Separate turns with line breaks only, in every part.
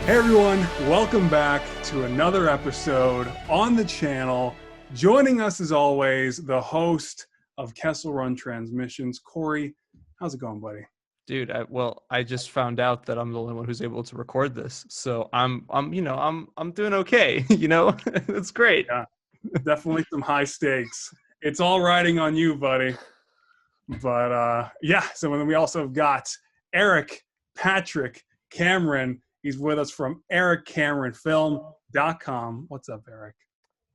Hey everyone, welcome back to another episode on the channel. Joining us as always, the host of Kessel Run Transmissions, Corey. How's it going, buddy?
Dude, I just found out that I'm the only one who's able to record this, so I'm doing okay. It's great.
Yeah, definitely some high stakes. It's all riding on you, buddy. But so then we also got Eric Patrick Cameron. He's with us from ericcameronfilm.com. What's up, Eric?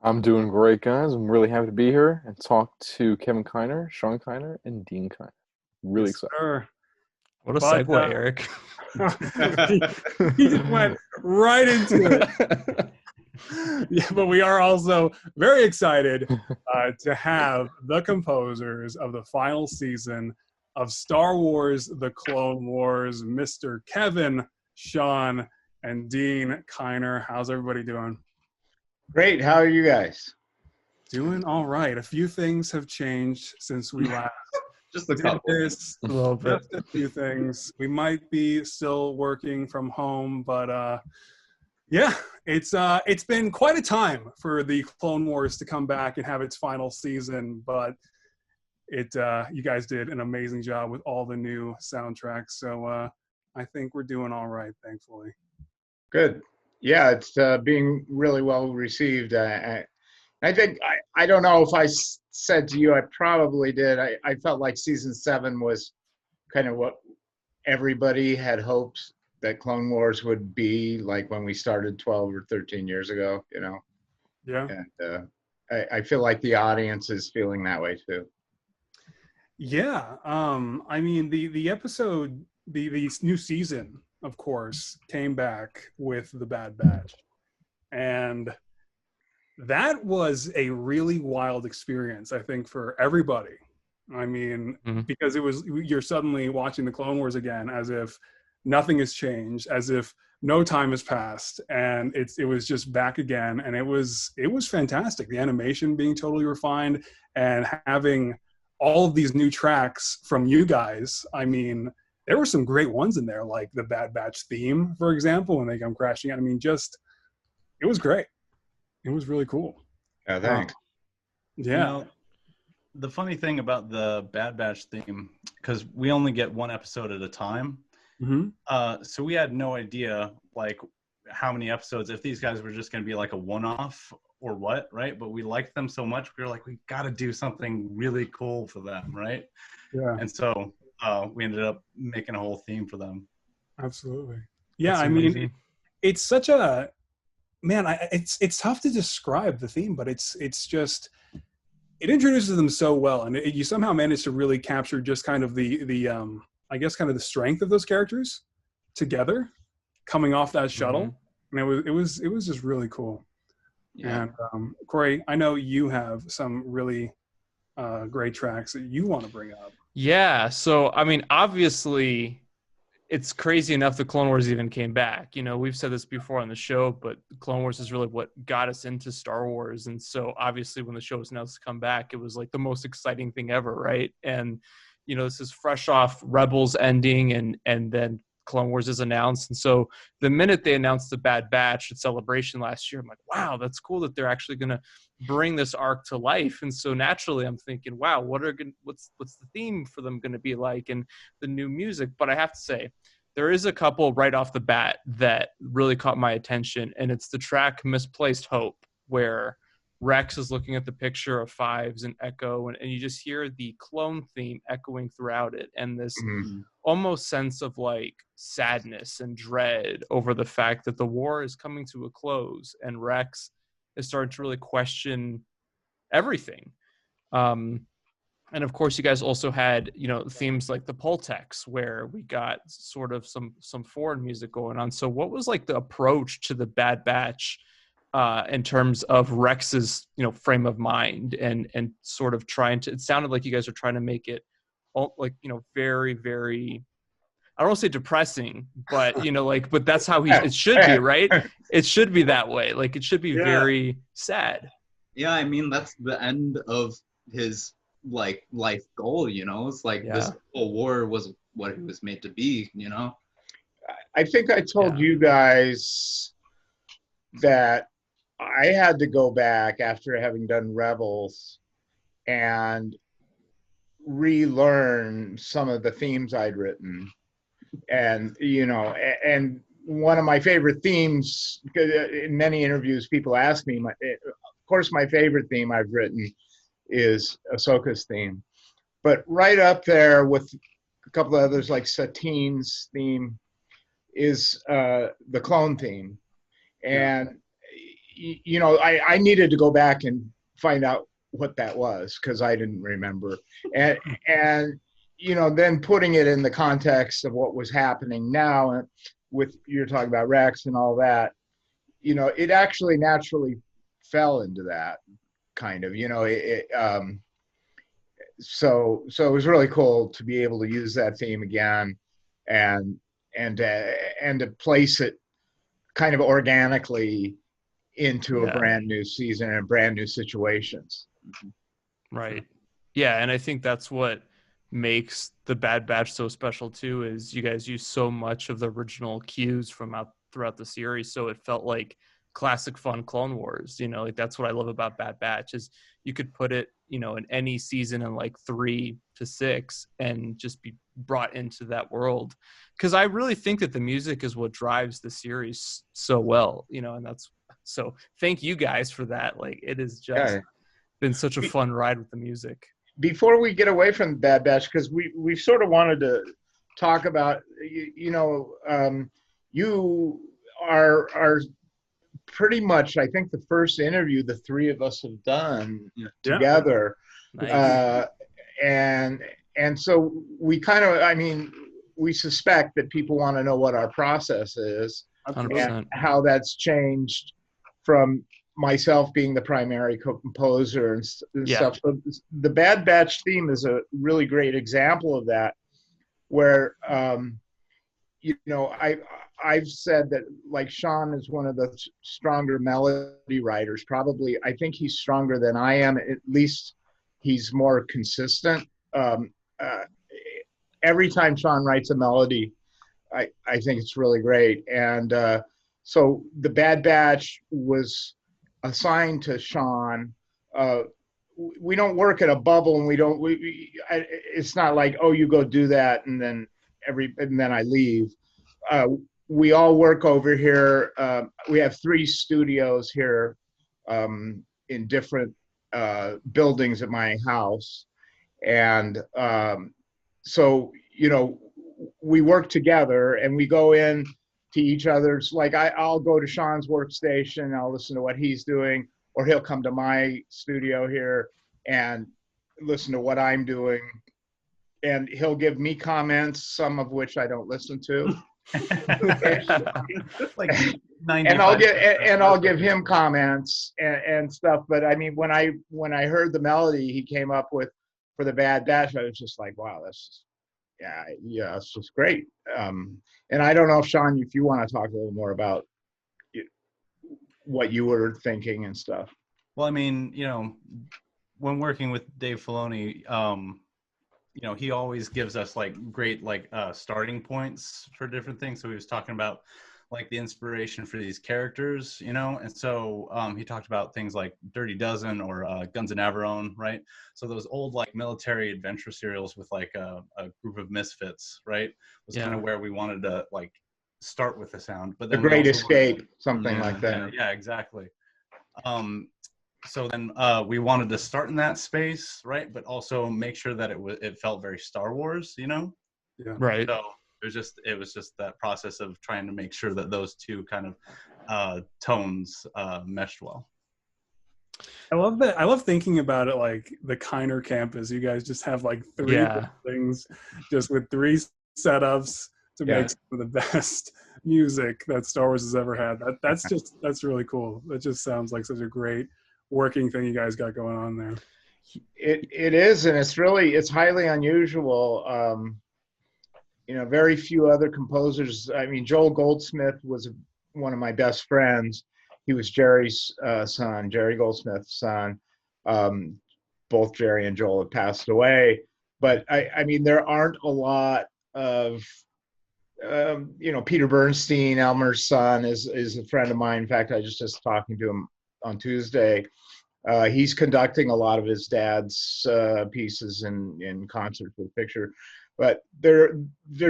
I'm doing great, guys. I'm really happy to be here and talk to Kevin Kiner, Sean Kiner, and Dean Kiner. Really excited.
Sir.
What a segue, Eric.
He just went right into it. Yeah, but we are also very excited to have the composers of the final season of Star Wars: The Clone Wars, Mr. Kevin, Sean, and Dean Kiner. How's everybody doing?
Great. How are you guys?
Doing all right. A few things have changed since we last
Just a
did
couple.
this.
A little bit.
Just a few things. We might be still working from home, but it's been quite a time for the Clone Wars to come back and have its final season. But you guys did an amazing job with all the new soundtracks. So I think we're doing all right, thankfully.
Good. Yeah, it's being really well received. I think, I don't know if I said to you, I probably did. I felt like season 7 was kind of what everybody had hoped that Clone Wars would be like when we started 12 or 13 years ago, you know?
Yeah.
And I feel like the audience is feeling that way too.
Yeah. I mean, the episode, the new season, of course, came back with the Bad Batch. And that was a really wild experience, I think, for everybody. I mean, because you're suddenly watching the Clone Wars again as if nothing has changed, as if no time has passed, and it was just back again. And it was fantastic. The animation being totally refined and having all of these new tracks from you guys. I mean, there were some great ones in there, like the Bad Batch theme, for example, when they come crashing out. I mean, it was great. It was really cool.
Yeah, thanks.
Yeah.
You know, the funny thing about the Bad Batch theme, because we only get one episode at a time, so we had no idea, like, how many episodes, if these guys were just going to be like a one-off or what, right? But we liked them so much, we were like, we got to do something really cool for them, right?
Yeah.
And so we ended up making a whole theme for them.
Absolutely. Yeah,
That's
I mean,
amazing.
it's such a man. It's tough to describe the theme, but it's just it introduces them so well, and you somehow manage to really capture just kind of the I guess kind of the strength of those characters together, coming off that shuttle, and it was just really cool.
Yeah.
And Corey, I know you have some really great tracks that you want to bring up.
Yeah, so I mean, obviously, it's crazy enough the Clone Wars even came back. You know, we've said this before on the show, but Clone Wars is really what got us into Star Wars. And so obviously when the show was announced to come back, it was like the most exciting thing ever, right? And, you know, this is fresh off Rebels ending and then Clone Wars is announced. And so the minute they announced the Bad Batch at Celebration last year, I'm like, wow, that's cool that they're actually going to bring this arc to life. And so naturally I'm thinking, wow, what's the theme for them going to be like, and the new music. But I have to say, there is a couple right off the bat that really caught my attention, and it's the track Misplaced Hope, where Rex is looking at the picture of Fives and Echo, and you just hear the clone theme echoing throughout it, and this almost sense of like sadness and dread over the fact that the war is coming to a close, and Rex is starting to really question everything. And of course, you guys also had, you know, themes like the Poltex, where we got sort of some foreign music going on. So what was like the approach to the Bad Batch in terms of Rex's, you know, frame of mind and sort of trying to, it sounded like you guys are trying to make it all like, you know, very, very, I don't want to say depressing, but, you know, like, but that's how it should be, right? It should be that way. Like, it should be very sad.
Yeah, I mean, that's the end of his like life goal, you know. It's like this whole war was what he was made to be, you know.
I think I told
Yeah.
you guys that I had to go back after having done Rebels and relearn some of the themes I'd written. And, and one of my favorite themes, because in many interviews, people ask me, of course, my favorite theme I've written is Ahsoka's theme. But right up there with a couple of others like Satine's theme is the clone theme. And, I needed to go back and find out what that was because I didn't remember. And then putting it in the context of what was happening now with you're talking about Rex and all that, it actually naturally fell into that kind of, so it was really cool to be able to use that theme again and to place it kind of organically into a
Yeah.
brand new season and brand new situations.
Right. Yeah, and I think that's what makes the Bad Batch so special too, is you guys use so much of the original cues from throughout the series, so it felt like classic fun Clone Wars. Like that's what I love about Bad Batch is you could put it, in any season in like 3 to 6 and just be brought into that world. Because I really think that the music is what drives the series so well, and that's so. Thank you guys for that. Like it is just.
Yeah.
Been such a fun ride with the music.
Before we get away from Bad Batch, because we sort of wanted to talk about, you are pretty much, I think, the first interview the three of us have done together.
Nice.
And so we kind of, we suspect that people want to know what our process is
100%.
and how that's changed from myself being the primary composer and stuff. So the Bad Batch theme is a really great example of that, where I've said that like Sean is one of the stronger melody writers. Probably, I think he's stronger than I am. At least he's more consistent. Every time Sean writes a melody, I think it's really great. And so the Bad Batch was assigned to Sean. We don't work in a bubble, and it's not like, oh, you go do that and then I leave. We all work over here. We have 3 studios here in different buildings at my house, and so we work together and we go in to each other's, like I'll go to Sean's workstation, I'll listen to what he's doing, or he'll come to my studio here and listen to what I'm doing, and he'll give me comments, some of which I don't listen to.
Like
and I'll give him comments and stuff. But I mean, when I heard the melody he came up with for the Bad Batch, I was just like, wow, that's it's just great. And I don't know if Sean, if you want to talk a little more about what you were thinking and stuff.
Well, I mean, when working with Dave Filoni, he always gives us like great starting points for different things. So he was talking about like the inspiration for these characters, and so he talked about things like Dirty Dozen or Guns of Navarone, right? So those old like military adventure serials with like a group of misfits, right, was kind of where we wanted to like start with the sound. But then
The Great Escape, something like that.
Yeah, exactly. So then we wanted to start in that space, right? But also make sure that it felt very Star Wars,
Yeah.
Right.
So it was just that process of trying to make sure that those two kind of tones meshed well.
I love that. I love thinking about it like the Kiner campus. You guys just have like 3 things, just with 3 setups to make some of the best music that Star Wars has ever had. That's really cool. That just sounds like such a great working thing you guys got going on there.
It is, and it's highly unusual. Very few other composers. I mean, Joel Goldsmith was one of my best friends. He was Jerry's son, Jerry Goldsmith's son. Both Jerry and Joel have passed away. But I mean, there aren't a lot of Peter Bernstein, Elmer's son, is a friend of mine. In fact, I just talking to him on Tuesday. He's conducting a lot of his dad's pieces in concert for the picture, but they're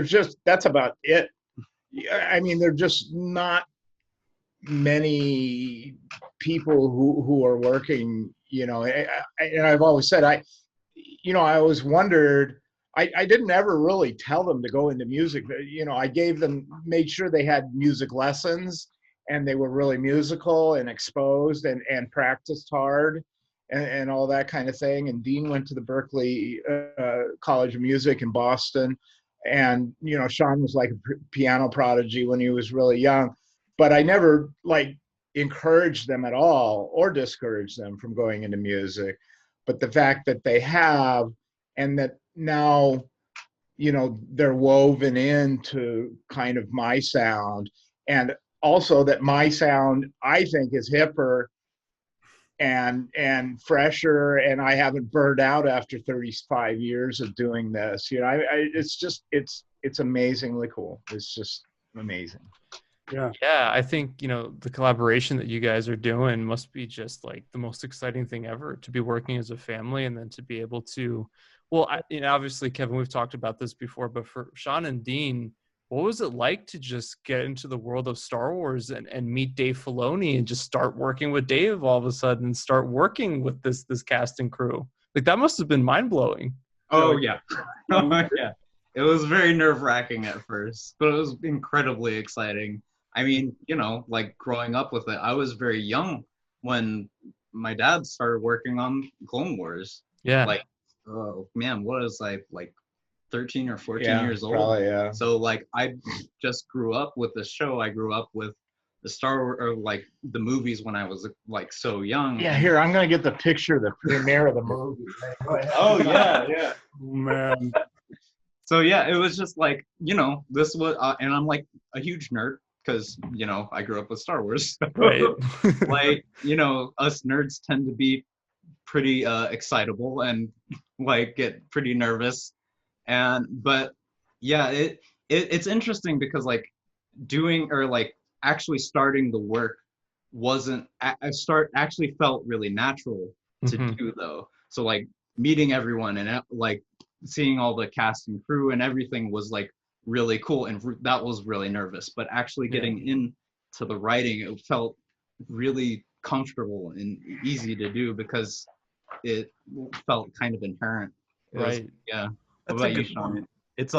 just, that's about it. I mean, they're just not many people who are working. And I've always said I always wondered. I didn't ever really tell them to go into music. I made sure they had music lessons and they were really musical and exposed and practiced hard and all that kind of thing. And Dean went to the Berklee College of Music in Boston. And, Sean was like a piano prodigy when he was really young. But I never encouraged them at all or discouraged them from going into music. But the fact that they have, and that now, they're woven into kind of my sound, and also that my sound, I think, is hipper and fresher, and I haven't burned out after 35 years of doing this. It's amazingly cool. It's just amazing.
Yeah, I think, the collaboration that you guys are doing must be just like the most exciting thing ever, to be working as a family and then to be able to, obviously, Kevin, we've talked about this before, but for Sean and Dean, what was it like to just get into the world of Star Wars and meet Dave Filoni and just start working with Dave all of a sudden and start working with this cast and crew? Like, that must have been mind-blowing.
Oh, yeah. Yeah. It was very nerve-wracking at first, but it was incredibly exciting. I mean, growing up with it, I was very young when my dad started working on Clone Wars.
Yeah.
Oh man, what was I, 13 or 14 years old?
Probably, yeah.
So I just grew up with the show. I grew up with the Star Wars, or the movies when I was so young.
Yeah, here, I'm gonna get the picture of the premiere of the movie.
Oh yeah.
Man.
So yeah, it was just this was, and I'm a huge nerd because I grew up with Star Wars.
Right.
Us nerds tend to be pretty excitable and get pretty nervous, but yeah, it's interesting because doing or actually starting the work wasn't actually felt really natural to do though. So meeting everyone and seeing all the cast and crew and everything was really cool, and that was really nervous, but actually getting into the writing, it felt really comfortable and easy to do because it felt kind of inherent.
Right.
Yeah.
That's
What
a
about you,
good
Sean?
point. It's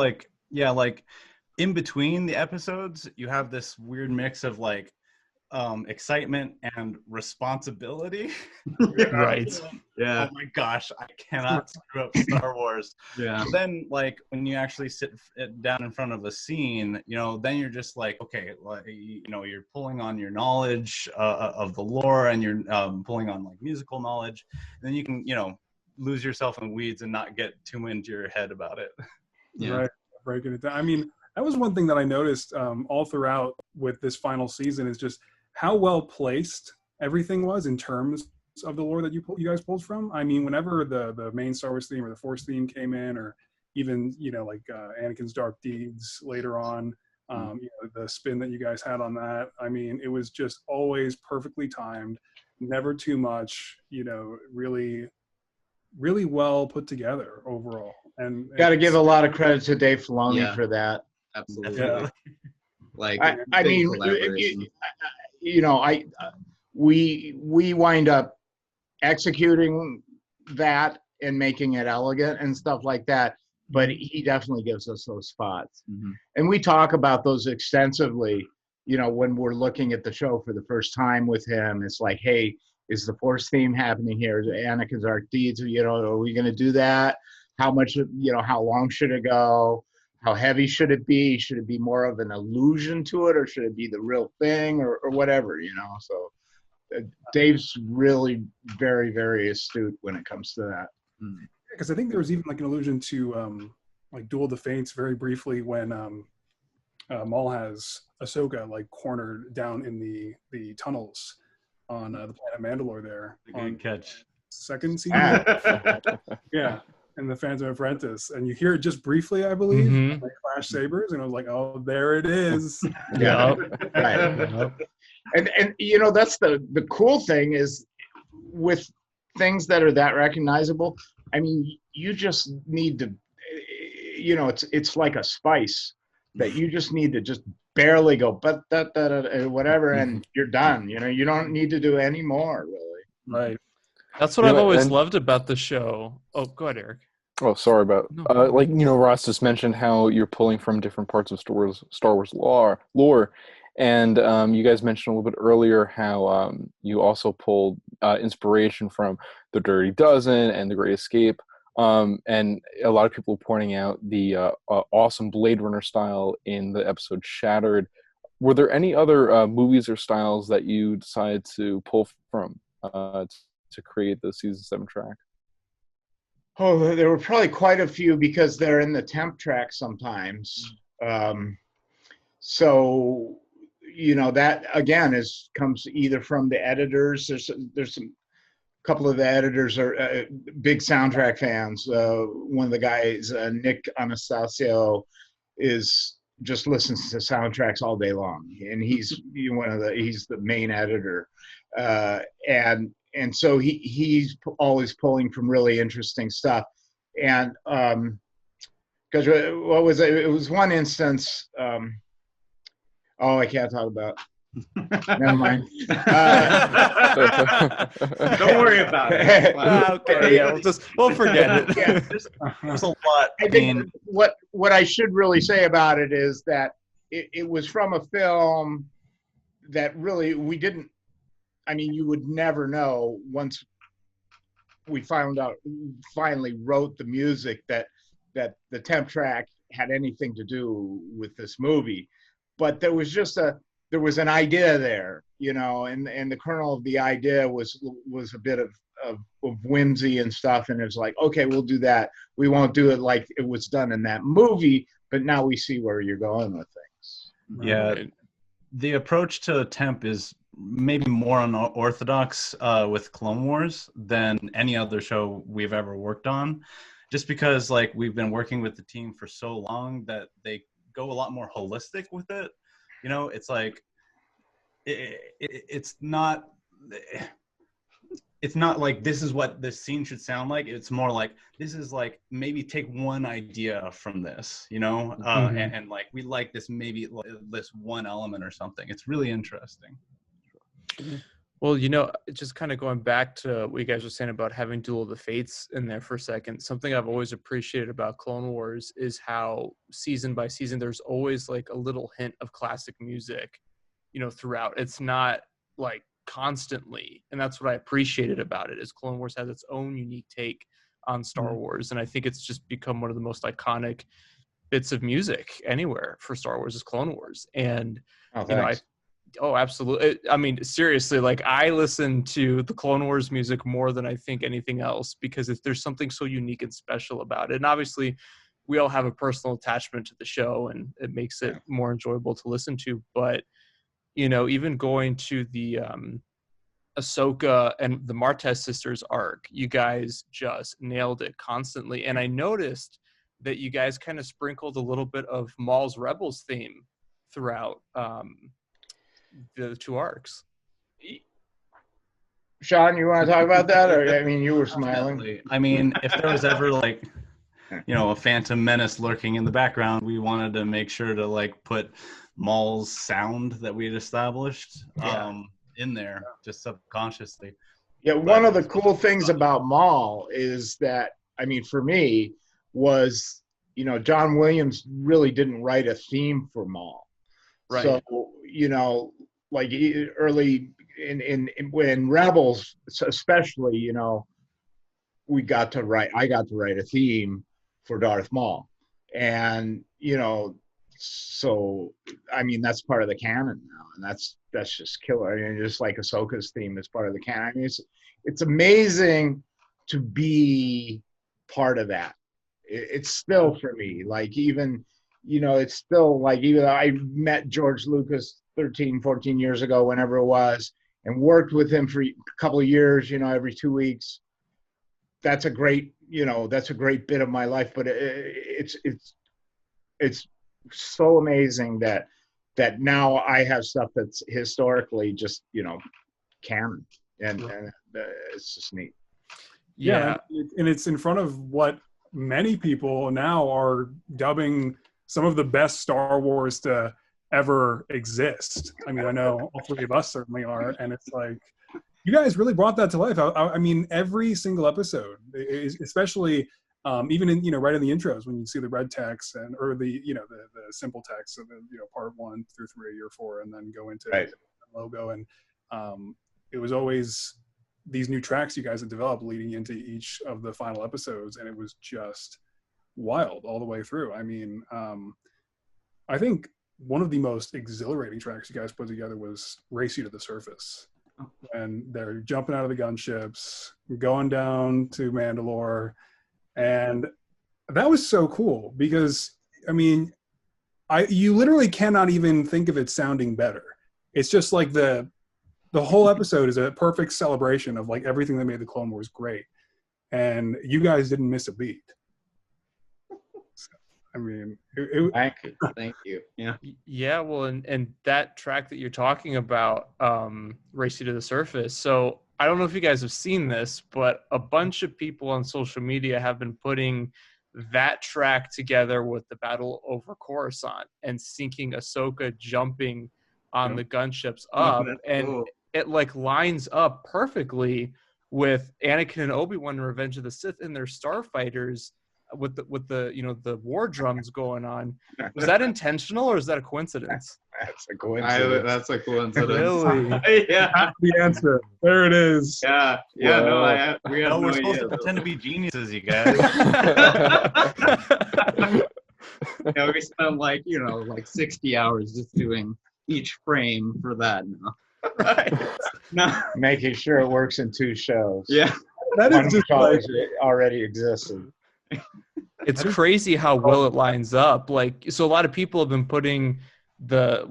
in between the episodes, you have this weird mix of excitement and responsibility.
Right.
Yeah.
Oh my gosh, I cannot screw up Star Wars.
Yeah.
But then when you actually sit down in front of a scene, then you're just okay, you're pulling on your knowledge of the lore, and you're pulling on musical knowledge, and then you can lose yourself in weeds and not get too into your head about it.
Yeah.
Right. Breaking it down. I mean, that was one thing that I noticed all throughout with this final season, is just how well placed everything was in terms of the lore that you guys pulled from. I mean, whenever the main Star Wars theme or the Force theme came in, or even Anakin's dark deeds later on, the spin that you guys had on that. I mean, it was just always perfectly timed, never too much. Really, really well put together overall. And
Got to give a lot of credit to Dave Filoni for that.
Absolutely.
Yeah.
I mean, we wind up executing that and making it elegant and stuff like that, but he definitely gives us those spots. And we talk about those extensively, when we're looking at the show for the first time with him. It's hey, is the Force theme happening here? Is Anakin's dark deeds? Are we going to do that? How much, how long should it go? How heavy should it be? Should it be more of an allusion to it, or should it be the real thing, or whatever, So Dave's really very, very astute when it comes to that.
Because I think there was even an allusion to Duel of the Fates very briefly when Maul has Ahsoka cornered down in the tunnels on the planet Mandalore there.
Good catch.
Second season. Yeah. in the Phantom Apprentice, and you hear it just briefly, I believe,
Mhm.
like flash sabers, and I was like, oh, there it is.
Yep.
Right.
Yep.
And that's the cool thing is with things that are that recognizable. I mean, you just need to, it's like a spice that you just need to just barely go, but whatever, and you're done. You don't need to do any more, really.
Right.
That's what I've always
and-
loved about the show. Oh, go ahead, Eric.
Oh, sorry about
No.
Ross just mentioned how you're pulling from different parts of Star Wars lore, and you guys mentioned a little bit earlier how you also pulled inspiration from The Dirty Dozen and The Great Escape, and a lot of people pointing out the awesome Blade Runner style in the episode Shattered. Were there any other movies or styles that you decided to pull from to create the season 7 track?
Oh, there were probably quite a few because they're in the temp track sometimes. So, that again comes either from the editors. There's some couple of the editors are big soundtrack fans. One of the guys, Nick Anastasio, just listens to soundtracks all day long, and he's he's the main editor, and so he's always pulling from really interesting stuff. And because what was it? It was one instance. I can't talk about. Never mind.
Don't worry about it.
Okay, yeah, we'll forget it.
Yeah.
There's a lot.
I think what I should really say about it is that it was from a film that really we didn't. I mean, you would never know once we finally wrote the music that the temp track had anything to do with this movie. But there was an idea there, and the kernel of the idea was a bit of whimsy and stuff. And it was like, okay, we'll do that. We won't do it like it was done in that movie, but now we see where you're going with things.
Yeah.
Right.
The approach to temp is maybe more unorthodox with Clone Wars than any other show we've ever worked on, just because we've been working with the team for so long that they go a lot more holistic with it. It's like it's not like this is what this scene should sound like. It's more like this is like maybe take one idea from this, and we like this, maybe this one element or something. It's really interesting.
Well, just kind of going back to what you guys were saying about having Duel of the Fates in there for a second, something I've always appreciated about Clone Wars is how season by season there's always like a little hint of classic music, throughout. It's not like constantly, and that's what I appreciated about it, is Clone Wars has its own unique take on Star Wars, and I think it's just become one of the most iconic bits of music anywhere for Star Wars is Clone Wars. And
Thanks.
Oh, absolutely. I mean, seriously, I listen to the Clone Wars music more than I think anything else, because there's something so unique and special about it. And obviously, we all have a personal attachment to the show, and it makes it more enjoyable to listen to. But, even going to the Ahsoka and the Martez sisters arc, you guys just nailed it constantly. And I noticed that you guys kind of sprinkled a little bit of Maul's Rebels theme throughout the two arcs.
Sean, you want to talk about that? Or, I mean, you were smiling.
Definitely. I mean, if there was ever a Phantom Menace lurking in the background, we wanted to make sure to put Maul's sound that we had established in there, just subconsciously.
Yeah, one of the cool things about Maul is that, I mean, for me, was John Williams really didn't write a theme for Maul.
Right.
So early in Rebels, especially, I got to write a theme for Darth Maul, and so I mean that's part of the canon now, and that's just killer. I mean, just like Ahsoka's theme is part of the canon. I mean, it's amazing to be part of that. It's still for me, even it's still even I met George Lucas 13, 14 years ago, whenever it was, and worked with him for a couple of years, every 2 weeks. that's a great, that's a great bit of my life. But it's so amazing that now I have stuff that's historically just, canon, and it's just neat.
Yeah, and it's in front of what many people now are dubbing some of the best Star Wars to ever exist. I mean, I know all three of us certainly are, and it's like, you guys really brought that to life. I mean, every single episode, especially even in, right in the intros when you see the red text or the the simple text of the part 1 through 3 or 4, and then go into the logo, and it was always these new tracks you guys had developed leading into each of the final episodes, and it was just wild all the way through. I mean, I think one of the most exhilarating tracks you guys put together was Race You to the Surface. And they're jumping out of the gunships, going down to Mandalore. And that was so cool because, I mean, you literally cannot even think of it sounding better. It's just like the whole episode is a perfect celebration of like everything that made the Clone Wars great. And you guys didn't miss a beat. I mean,
thank you. Yeah.
Yeah. Well, and that track that you're talking about, Race You to the Surface. So I don't know if you guys have seen this, but a bunch of people on social media have been putting that track together with the battle over Coruscant and syncing Ahsoka jumping on the gunships up. And
cool.
It like lines up perfectly with Anakin and Obi-Wan in Revenge of the Sith and their starfighters with the the war drums going on. Was that intentional or is that a coincidence?
That's a coincidence.
That's a coincidence.
Really?
Yeah.
That's the answer. There it is.
Yeah. Yeah. No, we had no
we're supposed
idea.
to pretend to be geniuses, you guys.
Yeah, we spent like 60 hours just doing each frame for that now.
Right.
No.
Making sure it works in 2 shows.
Yeah.
That
One
is just
which
like,
already existed.
It's crazy how well it lines up. Like, so a lot of people have been putting the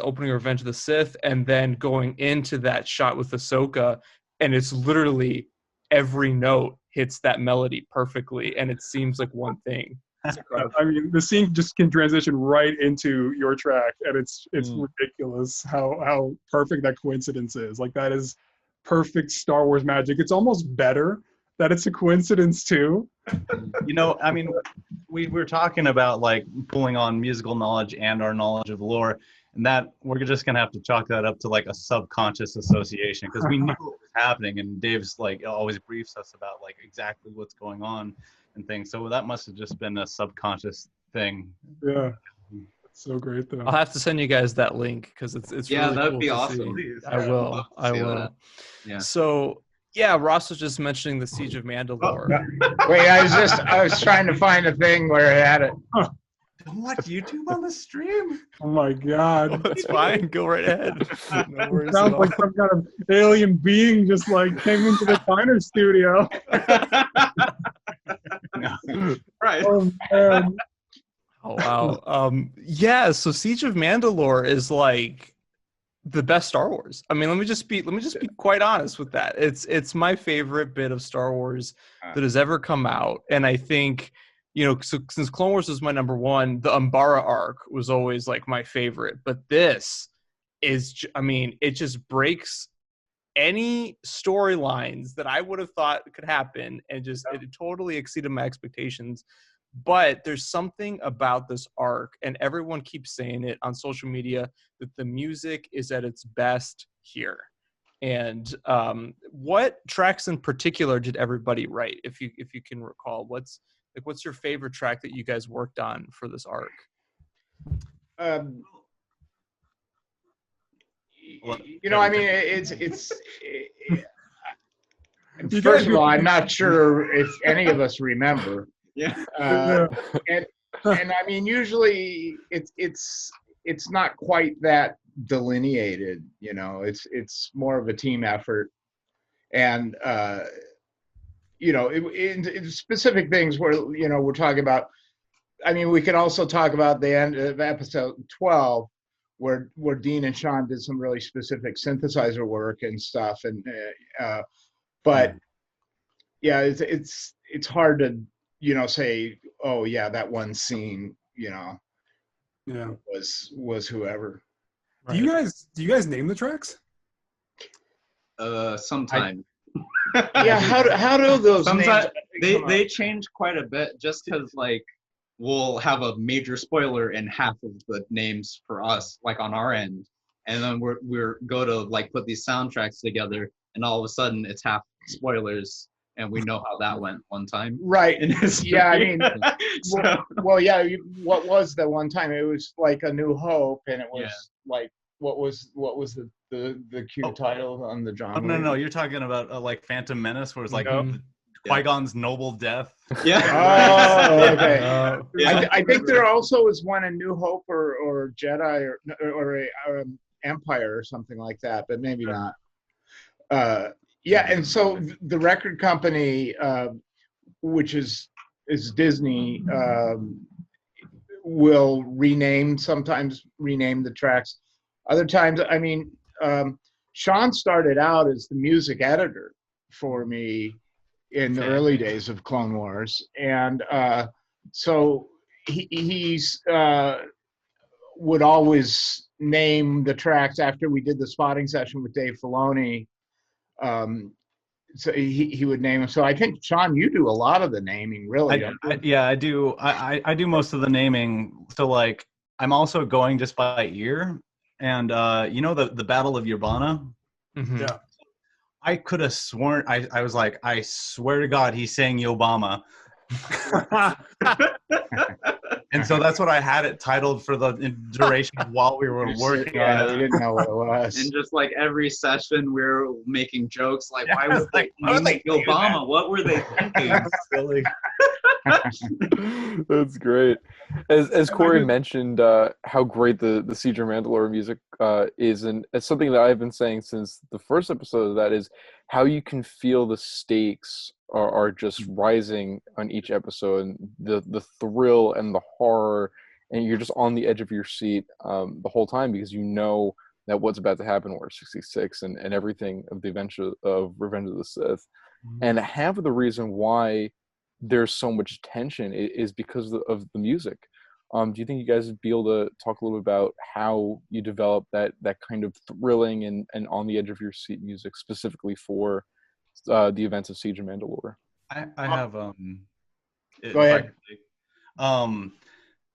opening of Revenge of the Sith and then going into that shot with Ahsoka, and it's literally every note hits that melody perfectly, and it seems like one thing.
I mean, the scene just can transition right into your track, and it's ridiculous how perfect that coincidence is. Like, that is perfect Star Wars magic. It's almost better that it's a coincidence too.
I mean, we were talking about like pulling on musical knowledge and our knowledge of lore, and that we're just gonna have to chalk that up to like a subconscious association because we knew what was happening, and Dave's like always briefs us about like exactly what's going on and things. So that must have just been a subconscious thing.
Yeah, it's so great though.
I'll have to send you guys that link because it's
Yeah,
really
that'd
cool
be
to
awesome.
see.
Please.
I will. I will.
That. Yeah.
So yeah, Ross was just mentioning the Siege of Mandalore.
Wait, I was trying to find a thing where it had it.
Don't watch YouTube on the stream.
Oh my god.
That's fine. Go right ahead. No worries
It sounds
at
like
all.
some kind of alien being just like came into the Diner studio.
Right.
Oh man.
Oh wow. Yeah, so Siege of Mandalore is like the best Star Wars. I mean, let me just be quite honest with that. It's my favorite bit of Star Wars that has ever come out. And I think, so since Clone Wars was my number 1, the Umbara arc was always like my favorite. But this is, it just breaks any storylines that I would have thought could happen, and just it totally exceeded my expectations. But there's something about this arc, and everyone keeps saying it on social media, that the music is at its best here. And what tracks in particular did everybody write? If you can recall, what's your favorite track that you guys worked on for this arc?
First of all, I'm not sure if any of us remember.
Yeah.
And I mean, usually it's not quite that delineated. It's more of a team effort, and in specific things where we're talking about. I mean, we could also talk about the end of episode 12, where Dean and Sean did some really specific synthesizer work and stuff, but yeah, it's hard to, say, oh yeah, that one scene,
Yeah.
was whoever.
Do you guys name the tracks?
Sometime.
Yeah, how do those
Sometimes
names
they change quite a bit, just because like we'll have a major spoiler in half of the names for us, like on our end, and then we're go to like put these soundtracks together, and all of a sudden it's half spoilers, and we know how that went one time.
Right.
In history.
Yeah, I mean,
So-
well, yeah. What was the one time? It was like A New Hope, and it was like what was the cue title on the John?
No, you're talking about like Phantom Menace, where it's like
Nope.
Qui-Gon's noble death.
Yeah.
Oh, okay.
Yeah.
I think there also was one in New Hope or Jedi or Empire or something like that, but maybe not. Yeah, and so the record company, which is Disney, will sometimes rename the tracks. Other times, I mean, Sean started out as the music editor for me in the early days of Clone Wars, and so he's would always name the tracks after we did the spotting session with Dave Filoni. So he would name them. So I think, Sean, you do a lot of the naming, really.
I do. I do most of the naming. So like, I'm also going just by ear, and the Battle of Yavana.
Mm-hmm.
Yeah.
I could have sworn I was like, I swear to God, he's saying Yobama. And so that's what I had it titled for the duration while we were working on it.
We didn't know what it was.
And just like every session, we're making jokes like, why
Yeah,
was
like,
they naming Obama? What were they thinking?
Silly.
That's great. As Corey mentioned, how great the Siege of Mandalore music is, and it's something that I've been saying since the first episode of that, is how you can feel the stakes are just rising on each episode, and the thrill and the horror, and you're just on the edge of your seat the whole time, because you know that what's about to happen in Order 66 and everything of the adventure of Revenge of the Sith. And half of the reason why there's so much tension is because of the music. Do you think you guys would be able to talk a little bit about how you develop that kind of thrilling and on the edge of your seat music specifically for the events of Siege of Mandalore?
I have
Go
ahead.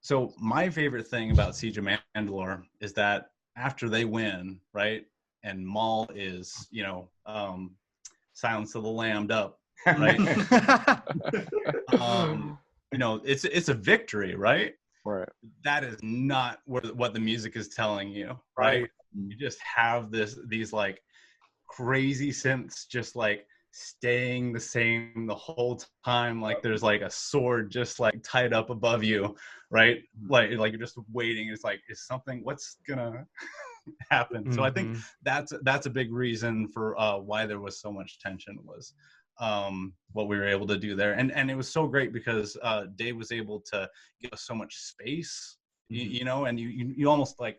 So my favorite thing about Siege of Mandalore is that after they win, right, and Maul is, Silence of the Lambed up, right? It's a victory, right?
Right.
That is not what the music is telling you, right? You just have these like crazy synths just like staying the same the whole time, like there's like a sword just like tied up above you, right? Like you're just waiting. It's like, what's gonna happen? So I think that's a big reason for why there was so much tension, was what we were able to do there, and it was so great because Dave was able to give us so much space, and you almost like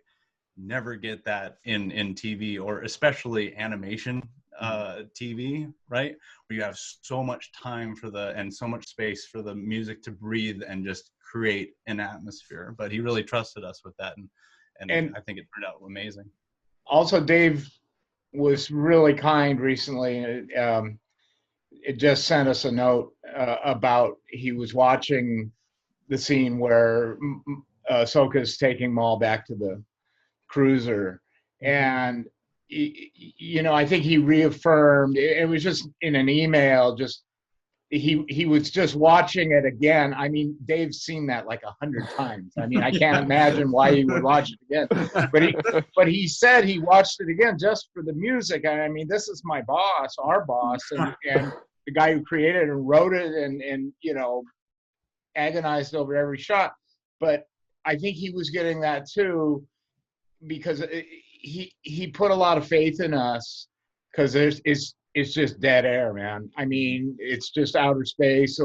never get that in TV, or especially animation TV, right? Where you have so much time and so much space for the music to breathe and just create an atmosphere. But he really trusted us with that, and I think it turned out amazing.
Also, Dave was really kind recently. It just sent us a note about he was watching the scene where Ahsoka's taking Maul back to the cruiser, and I think he reaffirmed. It was just in an email. Just he was just watching it again. I mean, Dave's seen that like 100 times. I mean, I can't imagine why he would watch it again. But he said he watched it again just for the music. I mean, this is my boss, our boss, and the guy who created it and wrote it, and agonized over every shot. But I think he was getting that too, because he put a lot of faith in us, because it's just dead air, man. I mean, it's just outer space,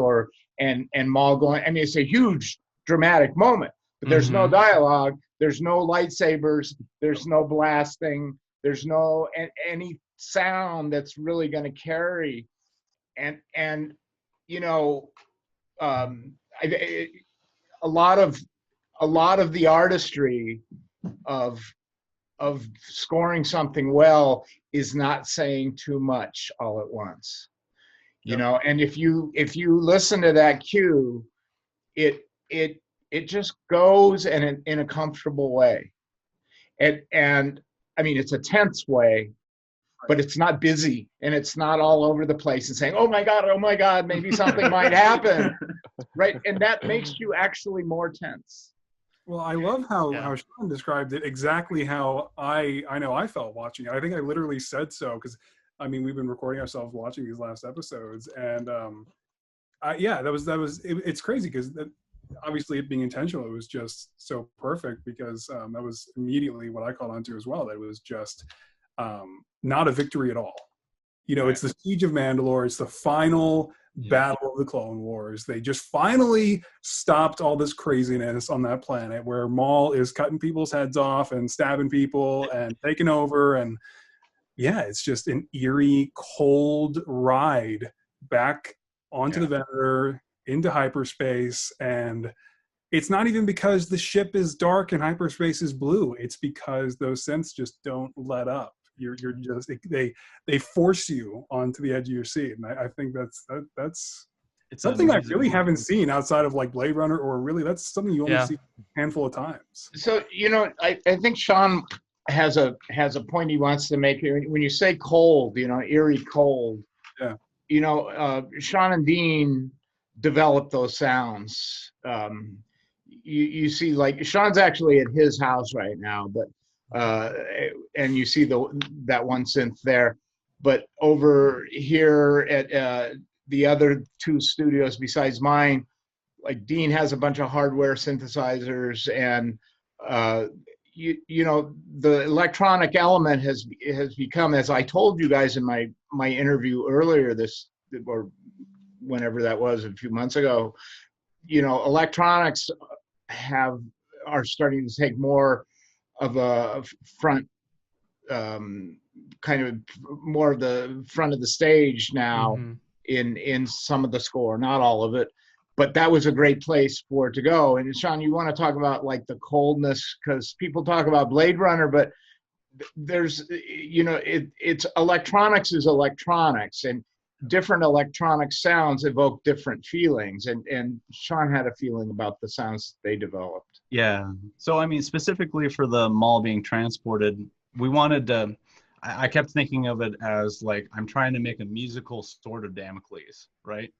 and Maul going. I mean, it's a huge dramatic moment, but there's no dialogue, there's no lightsabers, there's no blasting, there's no any sound that's really going to carry. and you know, a lot of the artistry of scoring something well is not saying too much all at once. You know, and if you listen to that cue, it just goes in a comfortable way, and I mean, it's a tense way, but it's not busy and it's not all over the place and saying, oh my god, maybe something might happen, right? And that makes you actually more tense.
Well, I love how Sean described it exactly how I know I felt watching it. I think I literally said so because, I mean, we've been recording ourselves watching these last episodes, and it's crazy because obviously it being intentional, it was just so perfect because that was immediately what I caught onto as well. That it was just not a victory at all. You know, it's the Siege of Mandalore. It's the final battle of the Clone Wars. They just finally stopped all this craziness on that planet where Maul is cutting people's heads off and stabbing people and taking over. And yeah, it's just an eerie, cold ride back onto the Venator, into hyperspace. And it's not even because the ship is dark and hyperspace is blue. It's because those synths just don't let up. You're just they force you onto the edge of your seat, and I think that's it's something I really haven't seen outside of like Blade Runner, or really that's something you only see a handful of times.
So you know, I think Sean has a point he wants to make here. When you say cold, you know, eerie cold.
Yeah.
You know, Sean and Dean developed those sounds. You see, like Sean's actually at his house right now, but. And you see that one synth there, but over here at the other two studios besides mine, like Dean has a bunch of hardware synthesizers, and you know, the electronic element has become, as I told you guys in my interview earlier or whenever that was, a few months ago, you know, electronics are starting to take more of a front, kind of more of the front of the stage now in some of the score, not all of it, but that was a great place for it to go. And Sean, you want to talk about like the coldness, because people talk about Blade Runner, but there's, you know, it's electronics is electronics, and different electronic sounds evoke different feelings, and Sean had a feeling about the sounds they developed.
Yeah. So I mean, specifically for the Maul being transported, we wanted to. I kept thinking of it as like I'm trying to make a musical sword of Damocles, right?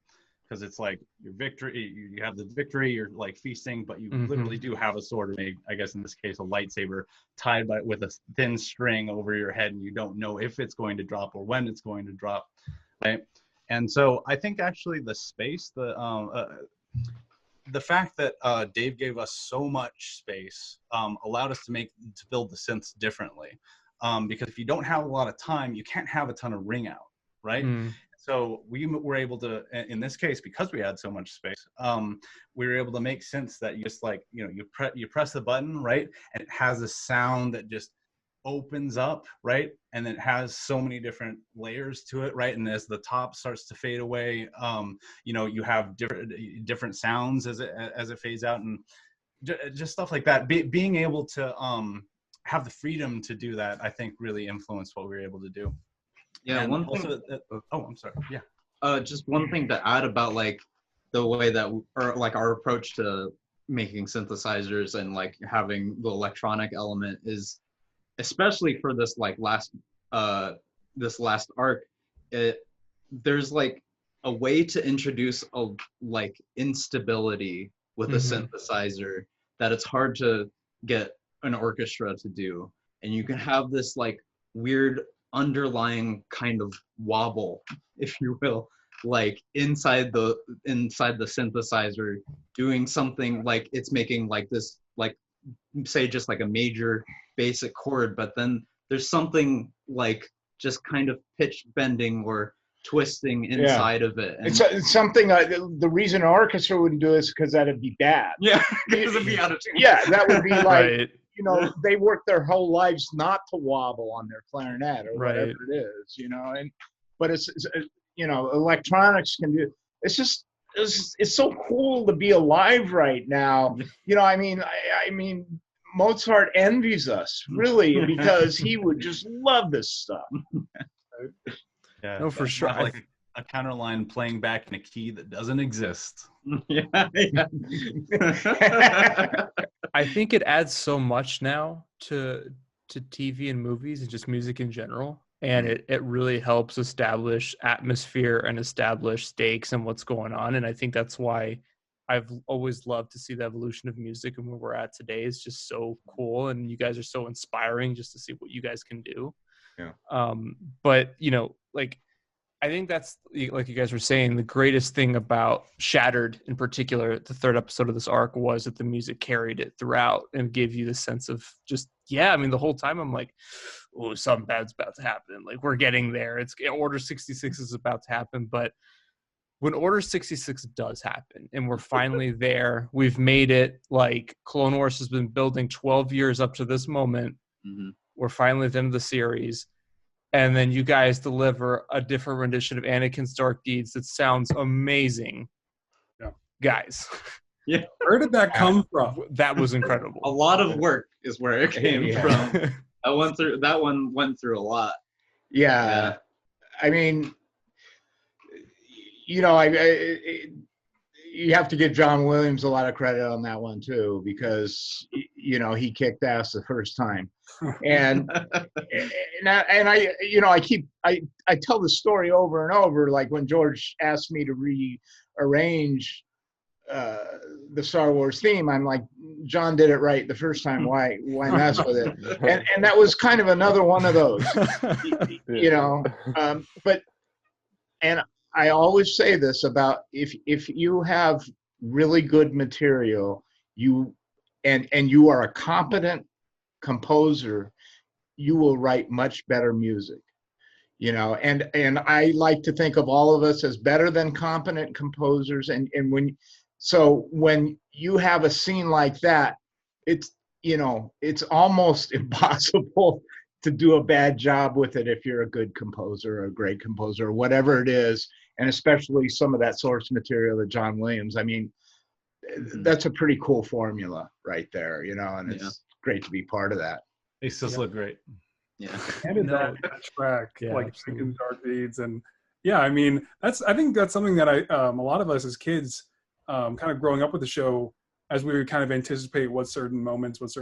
Because it's like your victory, you have the victory, you're like feasting, but you literally do have a sword, or I guess in this case a lightsaber, tied with a thin string over your head, and you don't know if it's going to drop or when it's going to drop, right? And so I think actually the space, the fact that Dave gave us so much space allowed us to build the synths differently. Because if you don't have a lot of time, you can't have a ton of ring out, right? So we were able to, in this case, because we had so much space, we were able to make synths that you just like, you know, you press the button, right? And it has a sound that just opens up, right? And it has so many different layers to it, right? And as the top starts to fade away, you know, you have different sounds as it fades out, and just stuff like that. Being able to have the freedom to do that, I think, really influenced what we were able to do.
Yeah,
and
one
also,
thing.
oh, I'm sorry. Yeah.
Just one thing to add about like the way that, or like our approach to making synthesizers and like having the electronic element is, especially for this like last arc, there's like a way to introduce a like instability with a synthesizer that it's hard to get an orchestra to do, and you can have this like weird underlying kind of wobble, if you will, like inside the synthesizer, doing something like it's making like this, like say just like a major basic chord, but then there's something like just kind of pitch bending or twisting inside of it. And
it's something the reason an orchestra wouldn't do this because that'd be bad.
Yeah, because it'd be out of tune.
Yeah, that would be like
Right.
you know, they work their whole lives not to wobble on their clarinet or whatever it is, you know. But it's electronics can do. It's so cool to be alive right now. I mean, Mozart envies us really because he would just love this stuff.
Yeah,
No, for sure.
Like a counterline playing back in a key that doesn't exist.
Yeah.
I think it adds so much now to TV and movies and just music in general. And it really helps establish atmosphere and establish stakes and what's going on. And I think that's why I've always loved to see the evolution of music, and where we're at today is just so cool. And you guys are so inspiring just to see what you guys can do.
Yeah.
But, like, I think that's, like you guys were saying, the greatest thing about Shattered in particular, the third episode of this arc, was that the music carried it throughout and gave you the sense of just, the whole time I'm like, oh, something bad's about to happen. Like, we're getting there. Order 66 is about to happen. But when Order 66 does happen and we're finally there, we've made it. Like, Clone Wars has been building 12 years up to this moment.
Mm-hmm.
We're finally at the end of the series. And then you guys deliver a different rendition of Anakin's Dark Deeds that sounds amazing.
Yeah.
Guys.
Yeah.
Where did that come from?
That was incredible.
A lot of work is where it came from. That one went through a lot.
Yeah. I mean, you have to give John Williams a lot of credit on that one too, because he kicked ass the first time. And I tell the story over and over, like when George asked me to rearrange the Star Wars theme, I'm like, John did it right the first time, why mess with it? And that was kind of another one of those, but I always say this about if you have really good material, you are a competent composer, you will write much better music. And I like to think of all of us as better than competent composers. And when you have a scene like that, it's almost impossible to do a bad job with it if you're a good composer or a great composer or whatever it is, and especially some of that source material that John Williams. I mean, that's a pretty cool formula right there, and it's great to be part of that.
They still look great.
Yeah.
And that track, like
absolutely.
Anakin's Dark Deeds, and I mean, I think that's something that a lot of us as kids, kind of growing up with the show, as we would kind of anticipate what certain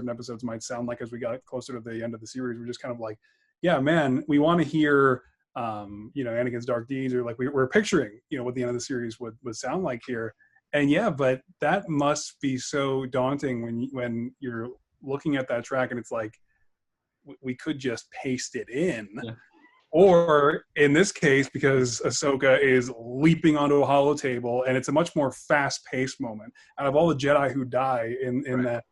episodes might sound like as we got closer to the end of the series, we're just kind of like, yeah, man, we want to hear, Anakin's Dark Deeds, or like we're picturing, what the end of the series would sound like here. And but that must be so daunting when you're looking at that track and it's like, we could just paste it in. Yeah. Or in this case, because Ahsoka is leaping onto a holotable, and it's a much more fast-paced moment. Out of all the Jedi who die in that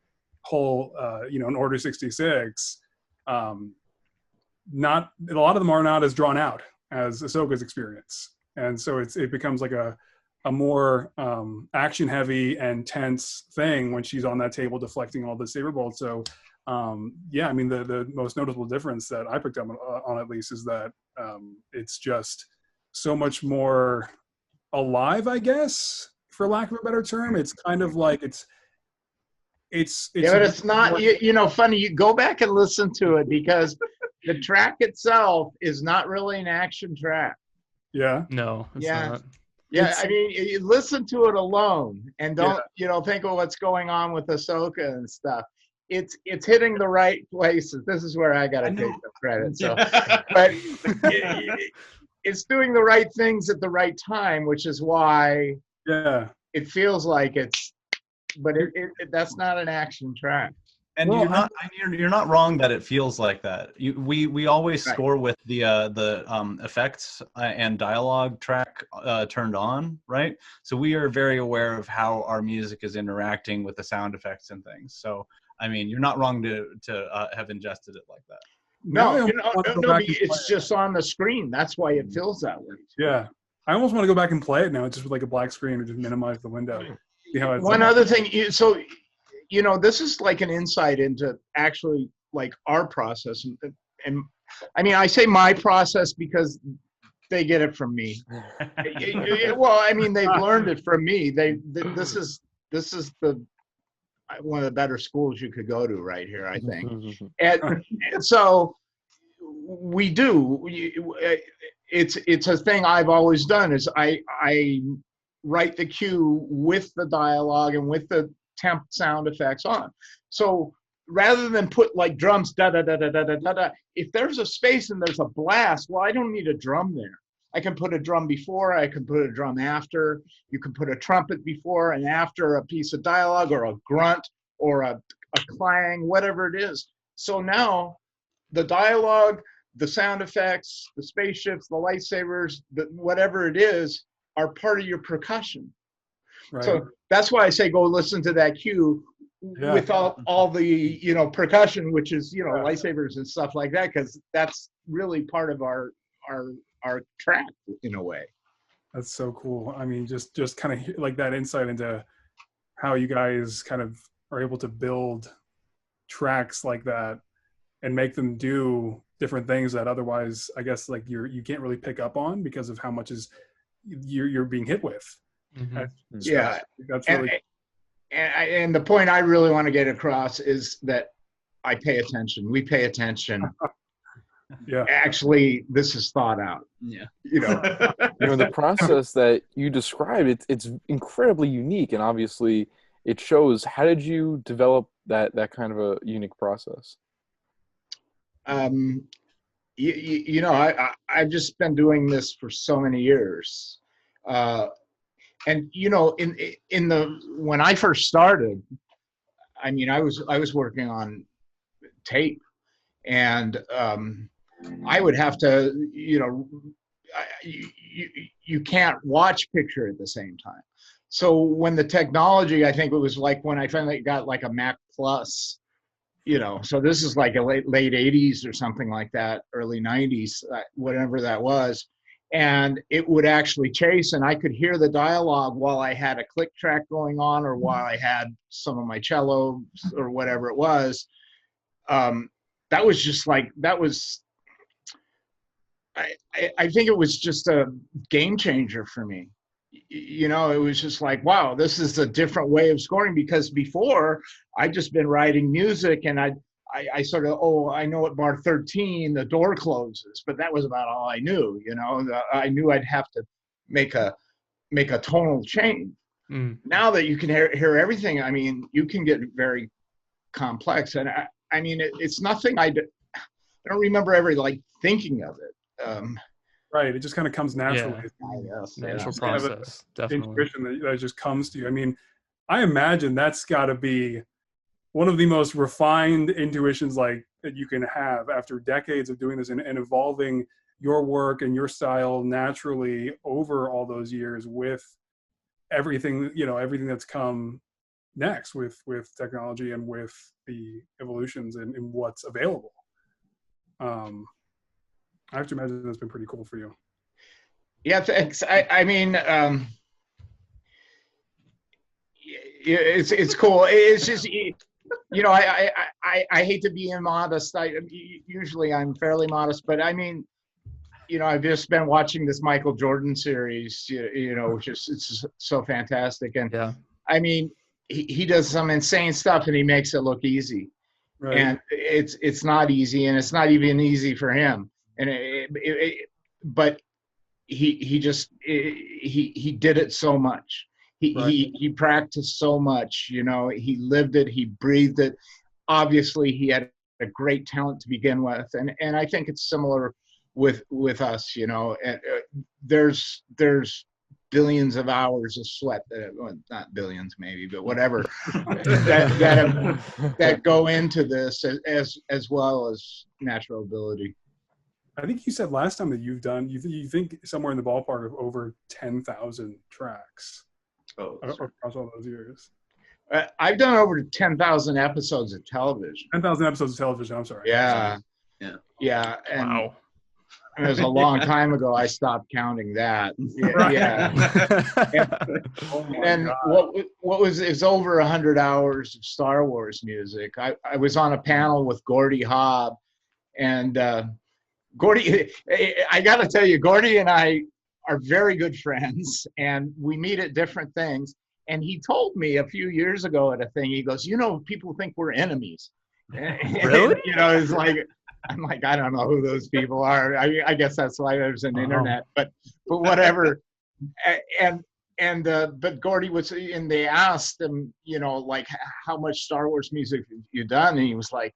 whole, in Order 66, not a lot of them are not as drawn out as Ahsoka's experience, and so it becomes like a more action-heavy and tense thing when she's on that table deflecting all the saber bolts. So. I mean, the most noticeable difference that I picked up on at least is that it's just so much more alive, I guess, for lack of a better term. It's kind of like it's
but it's not, funny. You go back and listen to it, because the track itself is not really an action track.
Yeah.
No, it's not.
Yeah, I mean, you listen to it alone and don't, think of what's going on with Ahsoka and stuff. It's hitting the right places. This is where I got to take the credit. So, but it's doing the right things at the right time, which is why it feels like it's. But that's not an action track.
And you're not wrong that it feels like that. We always score with the effects and dialogue track turned on, right? So we are very aware of how our music is interacting with the sound effects and things. So. I mean, you're not wrong to have ingested it like that.
No, it's just on the screen. That's why it feels that way.
Yeah. I almost want to go back and play it now. It's just with like a black screen, or just minimize the window.
One other thing, this is like an insight into actually like our process. And I mean, I say my process because they get it from me. Well, I mean, they've learned it from me. This is the one of the better schools you could go to right here, I think. And so we do. It's a thing I've always done. Is I write the cue with the dialogue and with the temp sound effects on. So rather than put like drums da da da da da da da, if there's a space and there's a blast, well, I don't need a drum there. I can put a drum before, I can put a drum after. You can put a trumpet before and after a piece of dialogue, or a grunt, or a clang, whatever it is. So now the dialogue, the sound effects, the spaceships, the lightsabers, whatever it is, are part of your percussion. Right. So that's why I say go listen to that cue with all the percussion, which is lightsabers and stuff like that, because that's really part of our track in a way.
That's so cool. I mean, just kind of like that insight into how you guys kind of are able to build tracks like that and make them do different things that otherwise, I guess, like you can't really pick up on because of how much you're being hit with.
Mm-hmm.
That's really.
And the point I really want to get across is that I pay attention. We pay attention.
Yeah.
Actually, this is thought out.
Yeah.
The process that you described, it's incredibly unique, and obviously it shows. How did you develop that kind of a unique process?
I've just been doing this for so many years. And when I first started, I mean, I was working on tape, and I would have to, you can't watch picture at the same time. So when the technology, I think it was like when I finally got like a Mac Plus, so this is like a late 80s or something like that, early 90s, whatever that was. And it would actually chase, and I could hear the dialogue while I had a click track going on, or while I had some of my cello or whatever it was. That was just like, I think it was just a game changer for me. It was just like, wow, this is a different way of scoring, because before I'd just been writing music, and I sort of, I know at bar 13 the door closes, but that was about all I knew. I knew I'd have to make a tonal change. Now that you can hear everything, I mean, you can get very complex, and I mean, it's nothing I don't remember ever like thinking of it.
Right, it just kind of comes naturally.
Natural process, definitely.
Intuition that just comes to you. I mean, I imagine that's got to be one of the most refined intuitions like that you can have after decades of doing this and evolving your work and your style naturally over all those years with everything that's come next with technology and with the evolutions and what's available. I have to imagine that's been pretty cool for you.
Yeah, thanks. I mean, it's cool. It's just, I hate to be immodest. Usually I'm fairly modest, but I mean, I've just been watching this Michael Jordan series, which is it's so fantastic. And I mean, he does some insane stuff, and he makes it look easy. Right. And it's not easy, and it's not even easy for him. And but he did it so much. He practiced so much. He lived it. He breathed it. Obviously, he had a great talent to begin with, and I think it's similar with us. There's billions of hours of sweat not billions maybe, but whatever that go into this, as well as natural ability.
I think you said last time that you think somewhere in the ballpark of over 10,000 tracks across all those years.
I've done over 10,000 episodes of television.
10,000 episodes of television. I'm sorry.
Yeah. And
wow.
It was a long time ago. I stopped counting that. Yeah. And what was it's over 100 hours of Star Wars music. I was on a panel with Gordy Hobb, and Gordy, I got to tell you, Gordy and I are very good friends, and we meet at different things. And he told me a few years ago at a thing, he goes, people think we're enemies.
Really?
It's like, I'm like, I don't know who those people are. I guess that's why there's an internet, but whatever. But Gordy was, and they asked him, like, how much Star Wars music have you done? And he was like,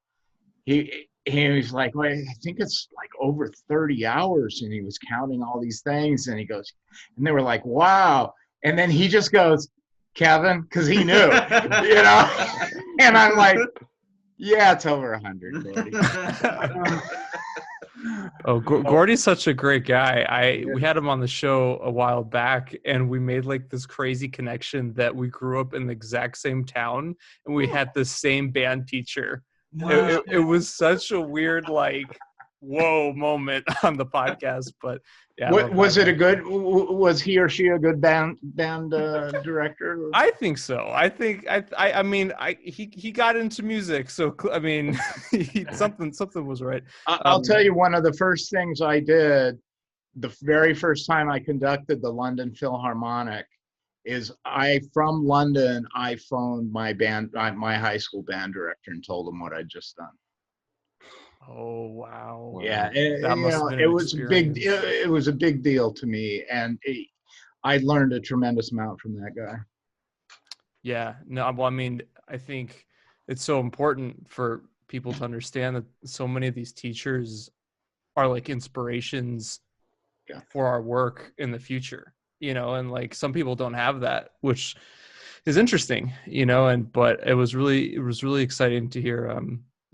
he was like, well, I think it's like over 30 hours. And he was counting all these things. And he goes, and they were like, wow. And then he just goes, Kevin, because he knew, And I'm like, yeah, it's over 100, Gordy.
Gordy's such a great guy. We had him on the show a while back, and we made like this crazy connection that we grew up in the exact same town, and we had the same band teacher. It was such a weird, like, whoa moment on the podcast, but yeah.
Was he or she a good band director?
I think so. I mean, he got into music, so I mean, something was right.
I'll tell you, one of the first things I did, the very first time I conducted the London Philharmonic, is from London, I phoned my high school band director and told him what I'd just done.
Oh wow!
Yeah,
that must have been
it was big. It was a big deal to me, and I learned a tremendous amount from that guy.
Yeah, no, well, I mean, I think it's so important for people to understand that so many of these teachers are like inspirations for our work in the future, and like some people don't have that, which is interesting, but it was really exciting to hear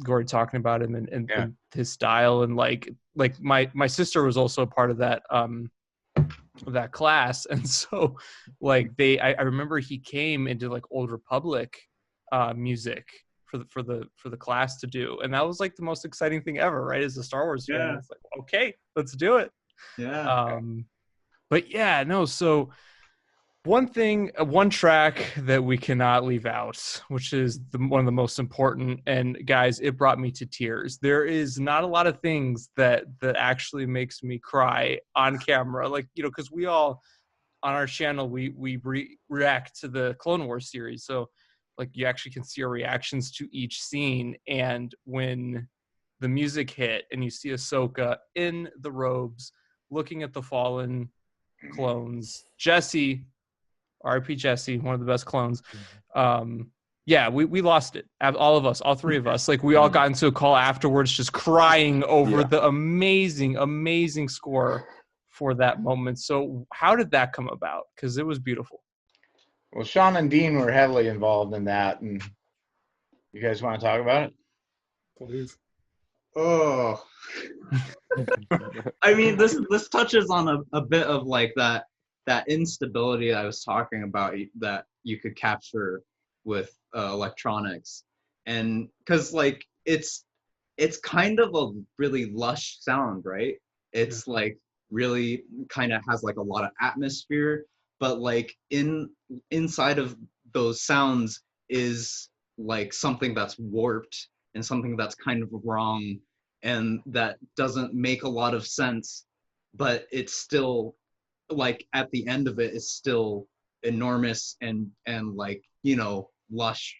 Gordy talking about him and his style, and like my sister was also a part of that class, and so like I remember he came into like Old Republic music for the class to do, and that was like the most exciting thing ever, right? As a Star Wars fan, it's like, okay, let's do it. But yeah, no, so one track that we cannot leave out, which is one of the most important, and guys, it brought me to tears. There is not a lot of things that actually makes me cry on camera, like, because we all on our channel we react to the Clone Wars series, so like you actually can see our reactions to each scene. And when the music hit and you see Ahsoka in the robes looking at the fallen clones, Jesse, R.I.P. Jesse, one of the best clones. We lost it. All of us, all three of us. Like, we all got into a call afterwards just crying over the amazing score for that moment. So how did that come about? Because it was beautiful.
Well, Sean and Dean were heavily involved in that, and you guys want to talk about it?
Please.
Oh. I mean, this touches on a bit of like that instability I was talking about that you could capture with electronics, and because like it's kind of a really lush sound, right? It's like really kind of has like a lot of atmosphere, but like inside of those sounds is like something that's warped and something that's kind of wrong and that doesn't make a lot of sense, but it's still like at the end of it is still enormous and like lush,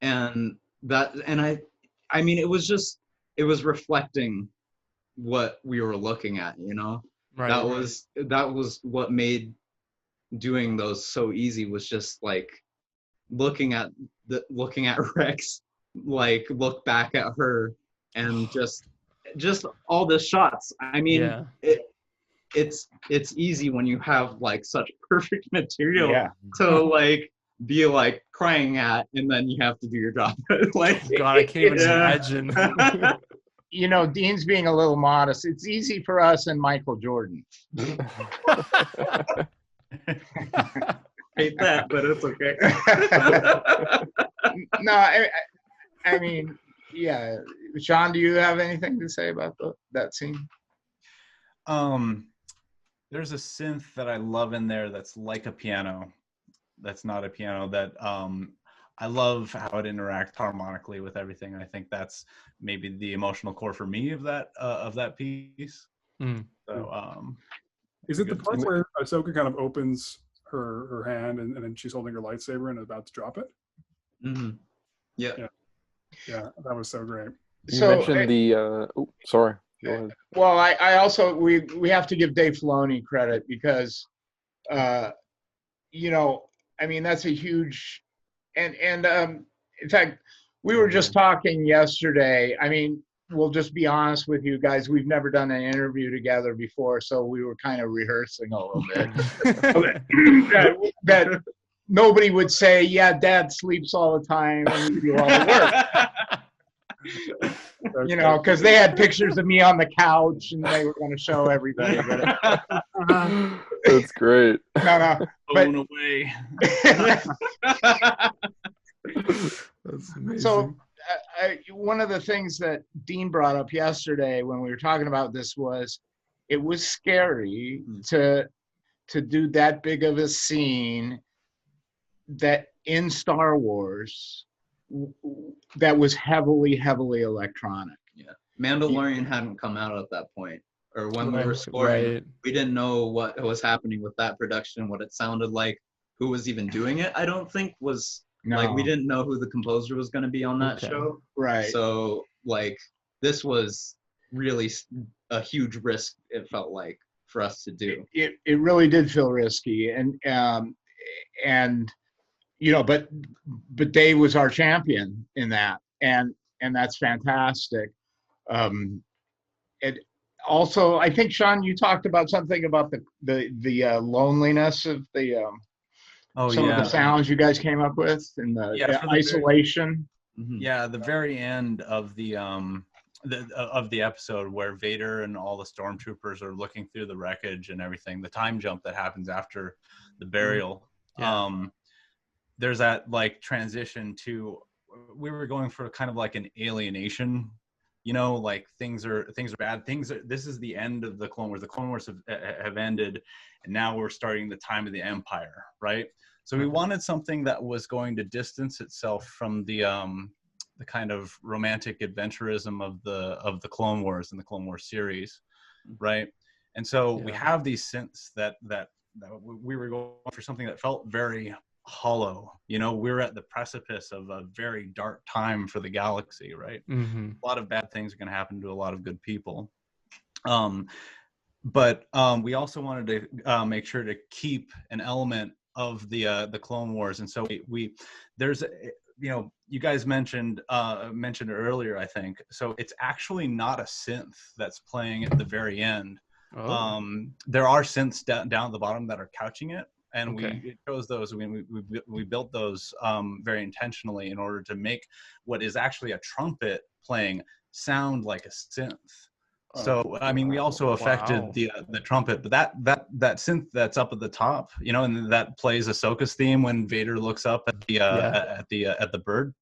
and I mean it was reflecting what we were looking at,
Right.
That was what made doing those so easy, was just like looking at Rex, like look back at her, and just all the shots. I mean, it's easy when you have like such perfect material to like be like crying at, and then you have to do your job. Like,
God, I can't even imagine.
Dean's being a little modest. It's easy for us and Michael Jordan.
Hate that, but it's okay.
No, I mean, yeah. Sean, do you have anything to say about that scene?
There's a synth that I love in there that's like a piano. That's not a piano. That I love how it interacts harmonically with everything. I think that's maybe the emotional core for me of that piece. So
is it the part where Ahsoka kind of opens her hand and then she's holding her lightsaber and about to drop it?
Yeah.
Yeah, that was so great.
You mentioned sorry. Go ahead.
Well, I also we have to give Dave Filoni credit because, you know, I mean that's a huge, and in fact, we were just talking yesterday. I mean, we'll just be honest with you guys. We've never done an interview together before, so we were kind of rehearsing a little bit. that nobody would say, "Yeah, Dad sleeps all the time and we do all the work." You know, because they had pictures of me on the couch and they were going to show everybody. But
that's great.
No, but
away.
That's amazing.
So one of the things that Dean brought up yesterday when we were talking about this was it was scary to do that big of a scene that in Star Wars that was heavily electronic.
Yeah, Mandalorian hadn't come out at that point, or when we were scoring, we didn't know what was happening with that production, what it sounded like, who was even doing it. I don't think was like we didn't know who the composer was going to be on that show.
Right.
So like this was really a huge risk. It felt like for us to do.
It really did feel risky, and you know, but Dave was our champion in that, and that's fantastic. It also, I think, Sean, you talked about something about the loneliness of the some of the sounds you guys came up with and the isolation.
The very end of the episode where Vader and all the stormtroopers are looking through the wreckage and everything, the time jump that happens after the burial. There's that like transition to, we were going for kind of like an alienation, you know, like things are bad. This is the end of the Clone Wars. The Clone Wars have ended, and now we're starting the time of the Empire, right? So we wanted something that was going to distance itself from the kind of romantic adventurism of the Clone Wars and the Clone Wars series, right? And so we have these synths that we were going for something that felt very hollow. You know, we're at the precipice of a very dark time for the galaxy, right? A lot of bad things are going to happen to a lot of good people. But we also wanted to make sure to keep an element of the Clone Wars, and so there's you know, you guys mentioned it earlier, I think. So it's actually not a synth that's playing at the very end. There are synths down at the bottom that are couching it, and we chose those. We built those very intentionally in order to make what is actually a trumpet playing sound like a synth. So I mean, we also affected the trumpet, but that synth that's up at the top, you know, and that plays Ahsoka's theme when Vader looks up at the bird.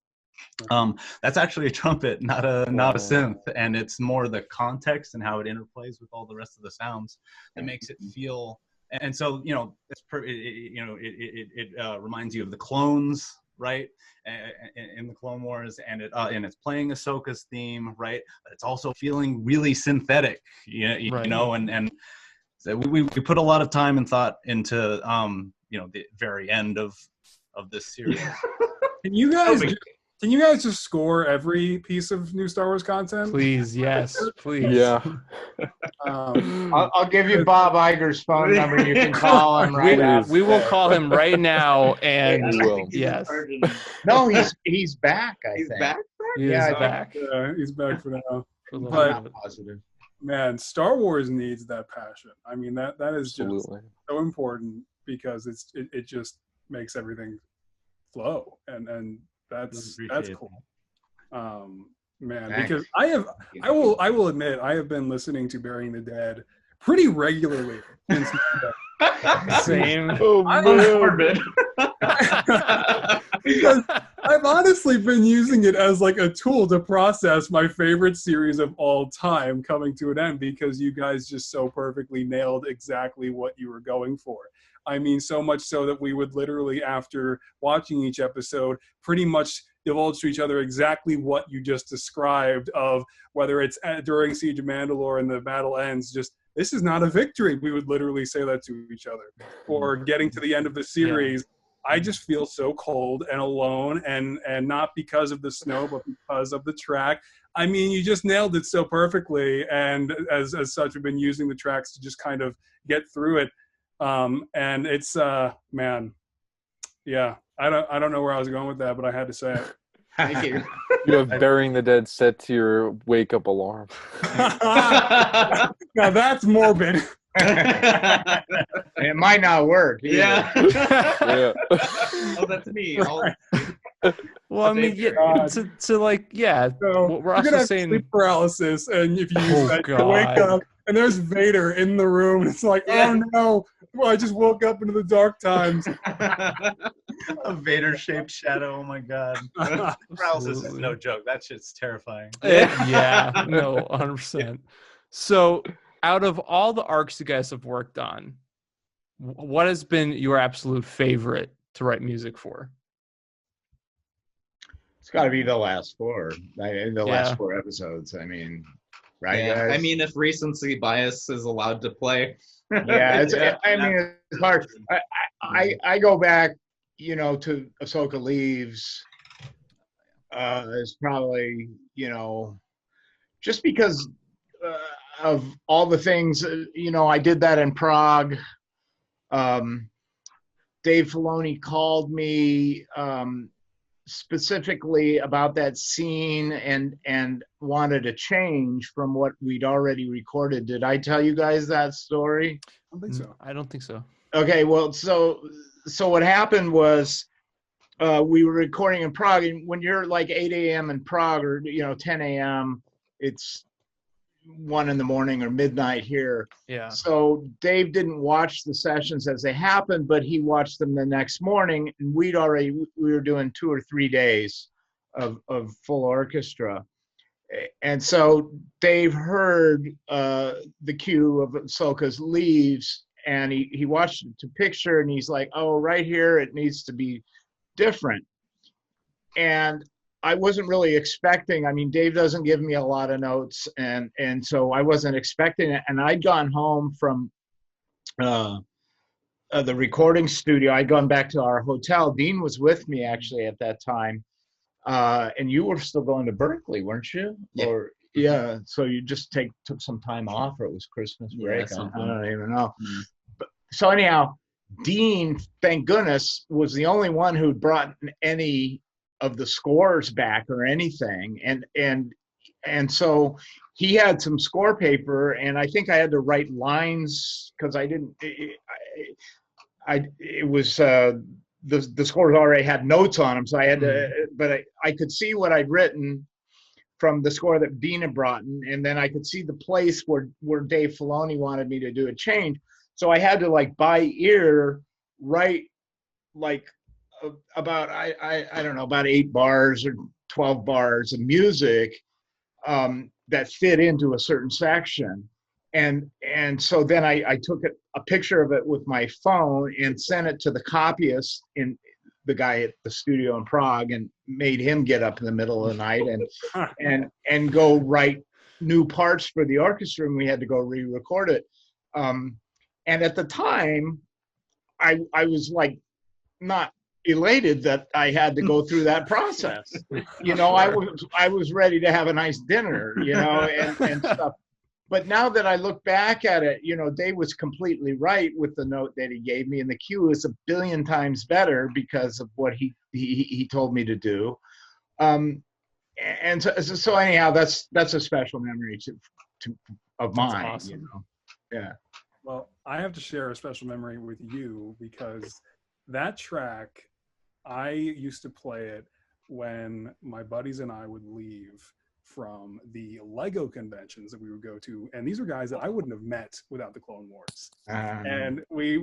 That's actually a trumpet, not a synth, and it's more the context and how it interplays with all the rest of the sounds that makes it feel. And so, you know, it reminds you of the clones, right, in the Clone Wars, and it's playing Ahsoka's theme, right? But it's also feeling really synthetic, you know, and so we put a lot of time and thought into you know, the very end of this series.
Can you guys just score every piece of new Star Wars content?
Please, yes, please.
Yeah.
I'll give you Bob Iger's phone number. You can call him right after.
We will call him right now, and
We will.
yes.
No, he's back. He's back.
He is back.
He's back for now.
But positive.
Man, Star Wars needs that passion. I mean, that is just
Absolutely.
so important because it just makes everything flow, and that's cool. Man,
Thanks.
because I will admit I have been listening to Burying the Dead pretty regularly since
Same.
Oh, man.
Because I've honestly been using it as like a tool to process my favorite series of all time coming to an end, because you guys just so perfectly nailed exactly what you were going for. I mean, so much so that we would literally, after watching each episode, pretty much divulge to each other exactly what you just described, of whether it's during Siege of Mandalore and the battle ends, just, this is not a victory. We would literally say that to each other. Or getting to the end of the series, I just feel so cold and alone, and not because of the snow, but because of the track. I mean, you just nailed it so perfectly, and as such, we've been using the tracks to just kind of get through it. And it's man, yeah. I don't know where I was going with that, but I had to say it.
Thank you.
You have Burying the Dead set to your wake up alarm.
Now that's morbid.
It might not work. Either.
Yeah.
Oh, that's me.
Right.
Well, I mean, yeah, to like, yeah.
So
We're
you're
also
gonna have
saying,
sleep paralysis, and if you use
Oh,
that, you wake
God.
up and there's Vader in the room, and it's like, oh no, well, I just woke up into the dark times.
A Vader-shaped shadow. Oh my god. Paralysis is no joke. That shit's terrifying.
yeah, no, 100%. So, out of all the arcs you guys have worked on, what has been your absolute favorite to write music for?
It's got to be the last four. Last four episodes. I mean, right,
Yeah,
guys?
I mean, if recency bias is allowed to play.
Yeah, I mean, it's hard. I go back, to Ahsoka Leaves. Is probably, just because of all the things. I did that in Prague. Dave Filoni called me specifically about that scene and wanted a change from what we'd already recorded. Did I tell you guys that story?
I don't think so.
I don't think so.
Okay, well, so what happened was we were recording in Prague, and when you're like 8 a.m. in Prague, or 10 a.m., it's 1 a.m. or midnight here.
Yeah.
So Dave didn't watch the sessions as they happened, but he watched them the next morning, and we were doing 2 or 3 days of full orchestra. And so Dave heard the cue of Ahsoka's Leaves, and he watched it to picture, and he's like, oh, right here, it needs to be different. And I wasn't really expecting, I mean, Dave doesn't give me a lot of notes, and so I wasn't expecting it. And I'd gone home from the recording studio. I'd gone back to our hotel. Dean was with me actually at that time. And you were still going to Berkeley, weren't you?
Yeah.
Or yeah, so you just took some time off, or it was Christmas break.
Yeah,
I don't even know.
Mm.
But, so anyhow, Dean, thank goodness, was the only one who'd brought any of the scores back or anything, and so he had some score paper, and I think I had to write lines because I didn't. It was the scores already had notes on them, so I had to. But I could see what I'd written from the score that Dean had brought, and then I could see the place where Dave Filoni wanted me to do a change. So I had to like by ear write like about I don't know, about 8 bars or 12 bars of music that fit into a certain section. And so then I took a picture of it with my phone and sent it to the copyist, in the guy at the studio in Prague, and made him get up in the middle of the night and go write new parts for the orchestra, and we had to go re-record it. And at the time, I was like not elated that I had to go through that process. I was ready to have a nice dinner, and stuff. But now that I look back at it, Dave was completely right with the note that he gave me, and the cue is 1 billion times better because of what he told me to do. And so anyhow, that's a special memory of mine.
Awesome.
Yeah.
Well, I have to share a special memory with you, because that track, I used to play it when my buddies and I would leave from the Lego conventions that we would go to, and these are guys that I wouldn't have met without the Clone Wars. And we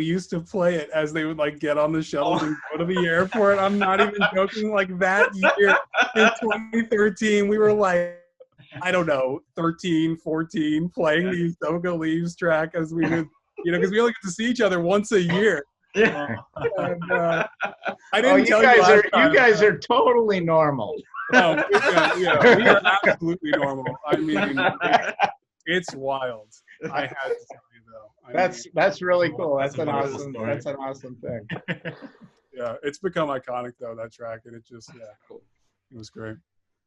used to play it as they would like get on the shuttles and go to the airport. I'm not even joking. Like that year in 2013, we were like, I don't know, 13, 14, playing the Ahsoka Leaves track as we would, because we only get to see each other once a year.
Yeah.
And, I didn't tell
you guys are totally normal.
Oh, yeah, we are absolutely normal. I mean, it's wild. I had to tell you though.
That's really cool. That's an
wonderful story.
awesome thing.
Yeah, it's become iconic though, that track, and it just it was great.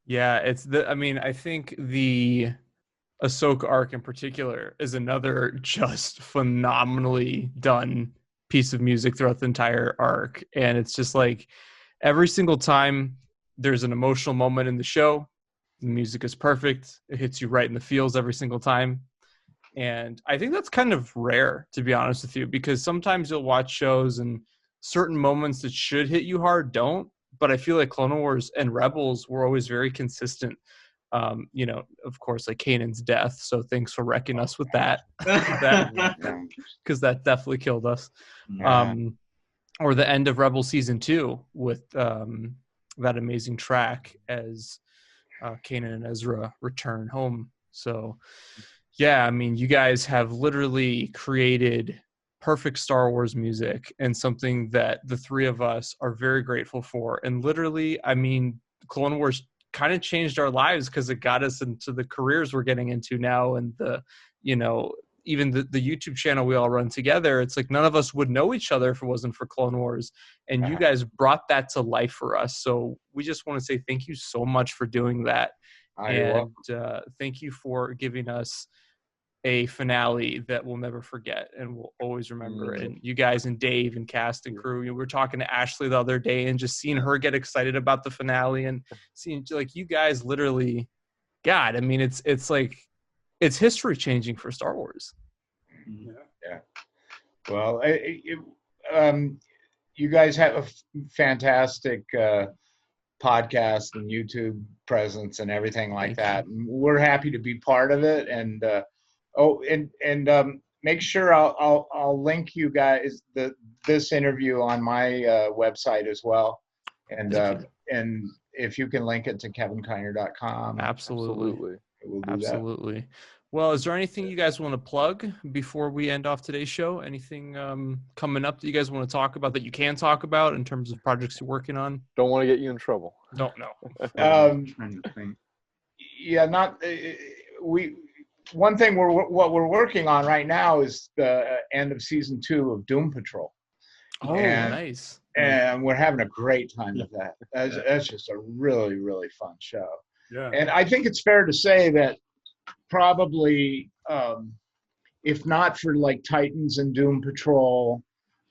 Yeah, I think the Ahsoka arc in particular is another just phenomenally done piece of music throughout the entire arc. And it's just like every single time there's an emotional moment in the show, the music is perfect. It hits you right in the feels every single time. And I think that's kind of rare, to be honest with you, because sometimes you'll watch shows and certain moments that should hit you hard don't. But I feel like Clone Wars and Rebels were always very consistent. Of course, like Kanan's death. So thanks for wrecking us with that, because that definitely killed us.
Yeah.
Or the end of Rebel Season 2 with that amazing track as Kanan and Ezra return home. So, yeah, I mean, you guys have literally created perfect Star Wars music, and something that the three of us are very grateful for. And literally, I mean, Clone Wars kind of changed our lives because it got us into the careers we're getting into now, and even the YouTube channel we all run together. It's like none of us would know each other if it wasn't for Clone Wars, and you guys brought that to life for us. So we just want to say thank you so much for doing that. And thank you for giving us a finale that we'll never forget and we'll always remember. And you guys and Dave and cast and crew, we were talking to Ashley the other day and just seeing her get excited about the finale and seeing like you guys literally, God, I mean, it's like, it's history changing for Star Wars.
Yeah. Well, you guys have a fantastic podcast and YouTube presence and everything like that. And we're happy to be part of it. And make sure I'll link you guys this interview on my website as well. And if you can link it to kevinkiner.com.
Absolutely.
We'll do
Absolutely.
that.
Well, is there anything you guys want to plug before we end off today's show? Anything coming up that you guys want to talk about that you can talk about in terms of projects you're working on?
Don't want to get you in trouble.
Don't know.
One thing we're working on right now is the end of season 2 of Doom Patrol.
Oh, nice.
And we're having a great time with that. That's just a really, really fun show.
Yeah.
And I think it's fair to say that probably, if not for like Titans and Doom Patrol,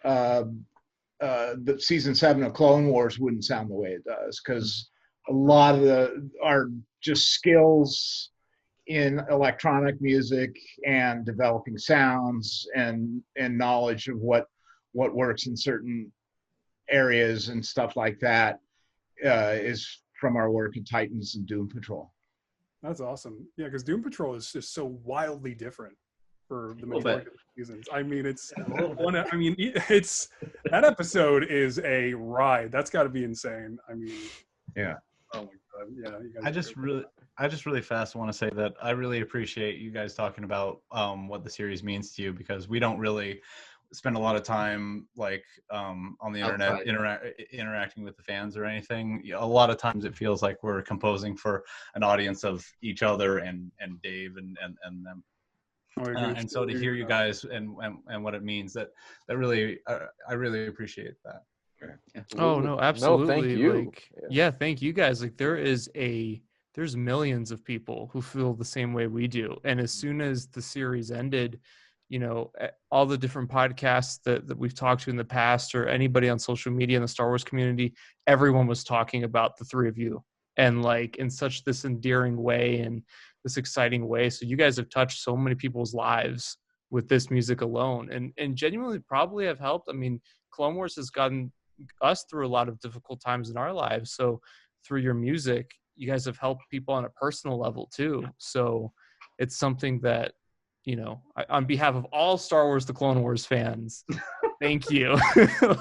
the season 7 of Clone Wars wouldn't sound the way it does, because a lot of our just skills in electronic music and developing sounds and knowledge of what works in certain areas and stuff like that is from our work in Titans and Doom Patrol.
That's awesome. Yeah, because Doom Patrol is just so wildly different for the majority of the seasons. I mean, it's that episode is a ride. That's got to be insane. I mean,
yeah.
Oh my god. Yeah. You guys
I just really fast want to say that I really appreciate you guys talking about what the series means to you, because we don't really spend a lot of time like on the internet interacting with the fans or anything. A lot of times it feels like we're composing for an audience of each other and Dave and them. And so to hear you guys and what it means, that really I really appreciate that.
Oh no, absolutely.
No, thank you.
Like, yeah, thank you guys. Like there's millions of people who feel the same way we do. And as soon as the series ended, all the different podcasts that we've talked to in the past, or anybody on social media in the Star Wars community, everyone was talking about the three of you, and like in such this endearing way and this exciting way. So you guys have touched so many people's lives with this music alone, and genuinely probably have helped. I mean, Clone Wars has gotten us through a lot of difficult times in our lives. So through your music, you guys have helped people on a personal level too. So it's something that, on behalf of all Star Wars: The Clone Wars fans, thank you.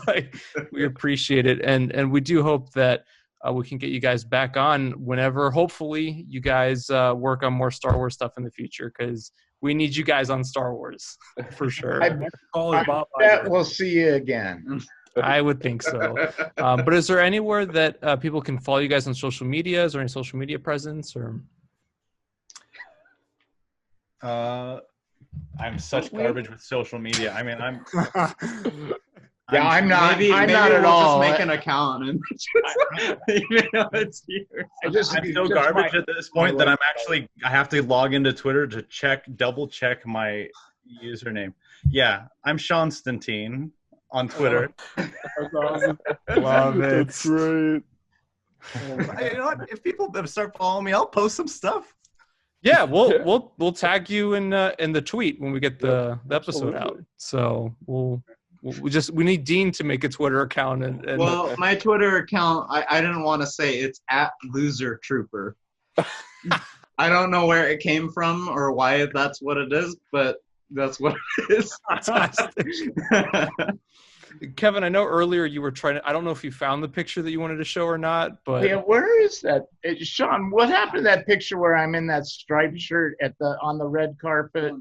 Like, we appreciate it. And we do hope that we can get you guys back on whenever, hopefully, you guys work on more Star Wars stuff in the future, because we need you guys on Star Wars for sure.
I bet we'll see you again.
I would think so. But is there anywhere that people can follow you guys on social media? Is there any social media presence? Or
I'm such garbage with social media. I mean, I'm
not.
Maybe
I'm not at
we'll
all.
Just make an account and even though it's yours.
I'm so garbage at this point that I have to log into Twitter to double check my username. Yeah, I'm Sean Stantine on Twitter.
That's awesome.
love it.
That's great.
You know what? If people start following me, I'll post some stuff.
Yeah, we'll tag you in the tweet when we get the episode out. So we need Dean to make a Twitter account and
Well, my Twitter account, I didn't want to say, it's @losertrooper. I don't know where it came from or why that's what it is, but that's what it is.
Fantastic. Kevin, I know earlier you were trying to, I don't know if you found the picture that you wanted to show or not, but
Yeah, where is that? Sean, what happened to that picture where I'm in that striped shirt on the red carpet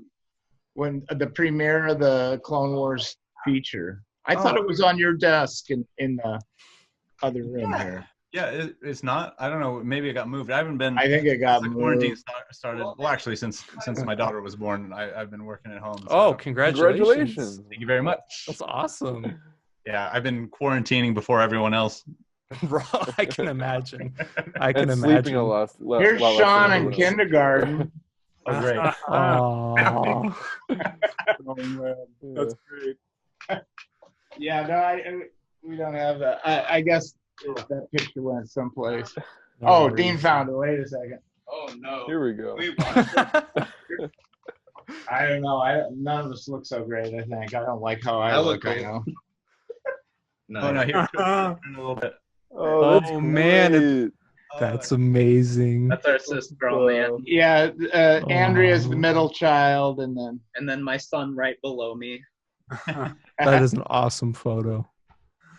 when the premiere of the Clone Wars feature? I thought it was on your desk in the other room here.
Yeah, it's not. I don't know. Maybe it got moved. I haven't been.
I think it got
the
moved.
quarantine started. Well, actually, since my daughter was born, I've been working at home.
oh, congratulations.
Thank you very much.
That's awesome.
Yeah, I've been quarantining before everyone else.
I can imagine.
And sleeping a lot.
Here's Sean in kindergarten.
Oh, great.
Oh,
Oh man, that's great.
Yeah, no, we don't have that. I guess that picture went someplace. Oh, Dean found it. Wait a second.
Oh no.
Here we go.
I don't know. None of us look so great, I think. I don't like how I look.
great.
I know.
No.
Oh no, here a little bit.
Oh, that's
man,
great.
that's amazing.
That's our sister, girl, man.
Yeah, Andrea's the middle child, and then
And then my son right below me.
That is an awesome photo.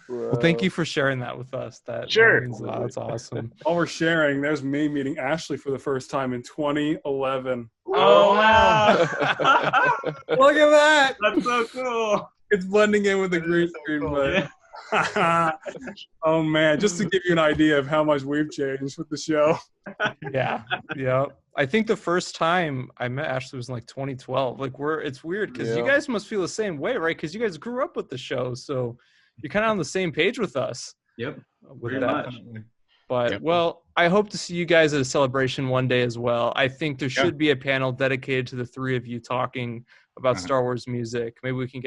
Wow.
Well, thank you for sharing that with us. That
Sure.
means a lot. That's awesome.
While we're sharing, there's me meeting Ashley for the first time in 2011.
Oh wow.
Look at that!
That's so cool.
It's blending in with the green screen, but oh man, just to give you an idea of how much we've changed with the show.
Yeah. I think the first time I met Ashley was in like 2012. Like it's weird because you guys must feel the same way, right? Because you guys grew up with the show, so you're kind of on the same page with us.
Yep.
With
Pretty
that.
much.
But well, I hope to see you guys at a celebration one day as well. I think there should be a panel dedicated to the three of you talking about Star Wars music. Maybe we can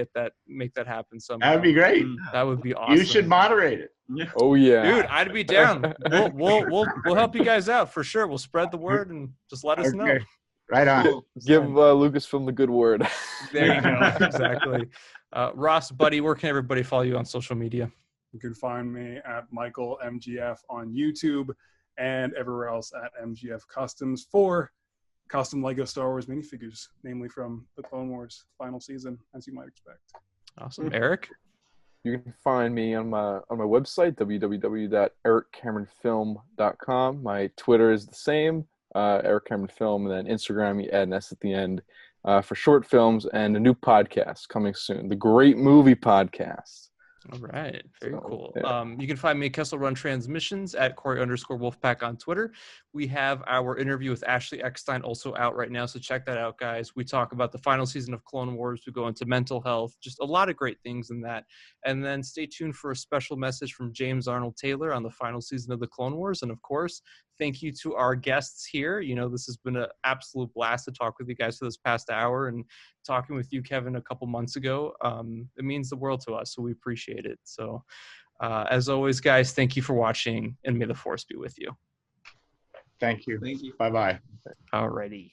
make that happen somehow.
That would be great.
That would be awesome.
You should moderate it.
Oh yeah,
dude. I'd be down. We'll help you guys out for sure. We'll spread the word and just let us know.
Right on.
Give Lucasfilm the good word.
There you go. Exactly. Ross, buddy, where can everybody follow you on social media?
You can find me at Michael MGF on YouTube and everywhere else at MGF Customs for custom Lego Star Wars minifigures, namely from the Clone Wars final season, as you might expect.
Awesome. Eric?
You can find me on my website, www.ericcameronfilm.com. My Twitter is the same, Eric Cameron Film, and then Instagram, you add an S at the end for short films and a new podcast coming soon, the Great Movie Podcast.
All right. Very cool.
Yeah.
You can find me at Kessel Run Transmissions at Corey_Wolfpack on Twitter. We have our interview with Ashley Eckstein also out right now, so check that out, guys. We talk about the final season of Clone Wars. We go into mental health, just a lot of great things in that. And then stay tuned for a special message from James Arnold Taylor on the final season of the Clone Wars. And of course, thank you to our guests here. You know, this has been an absolute blast to talk with you guys for this past hour, and talking with you, Kevin, a couple months ago. It means the world to us, so we appreciate it. So as always, guys, thank you for watching, and may the Force be with you.
Thank you.
Thank you.
Bye-bye.
Alrighty.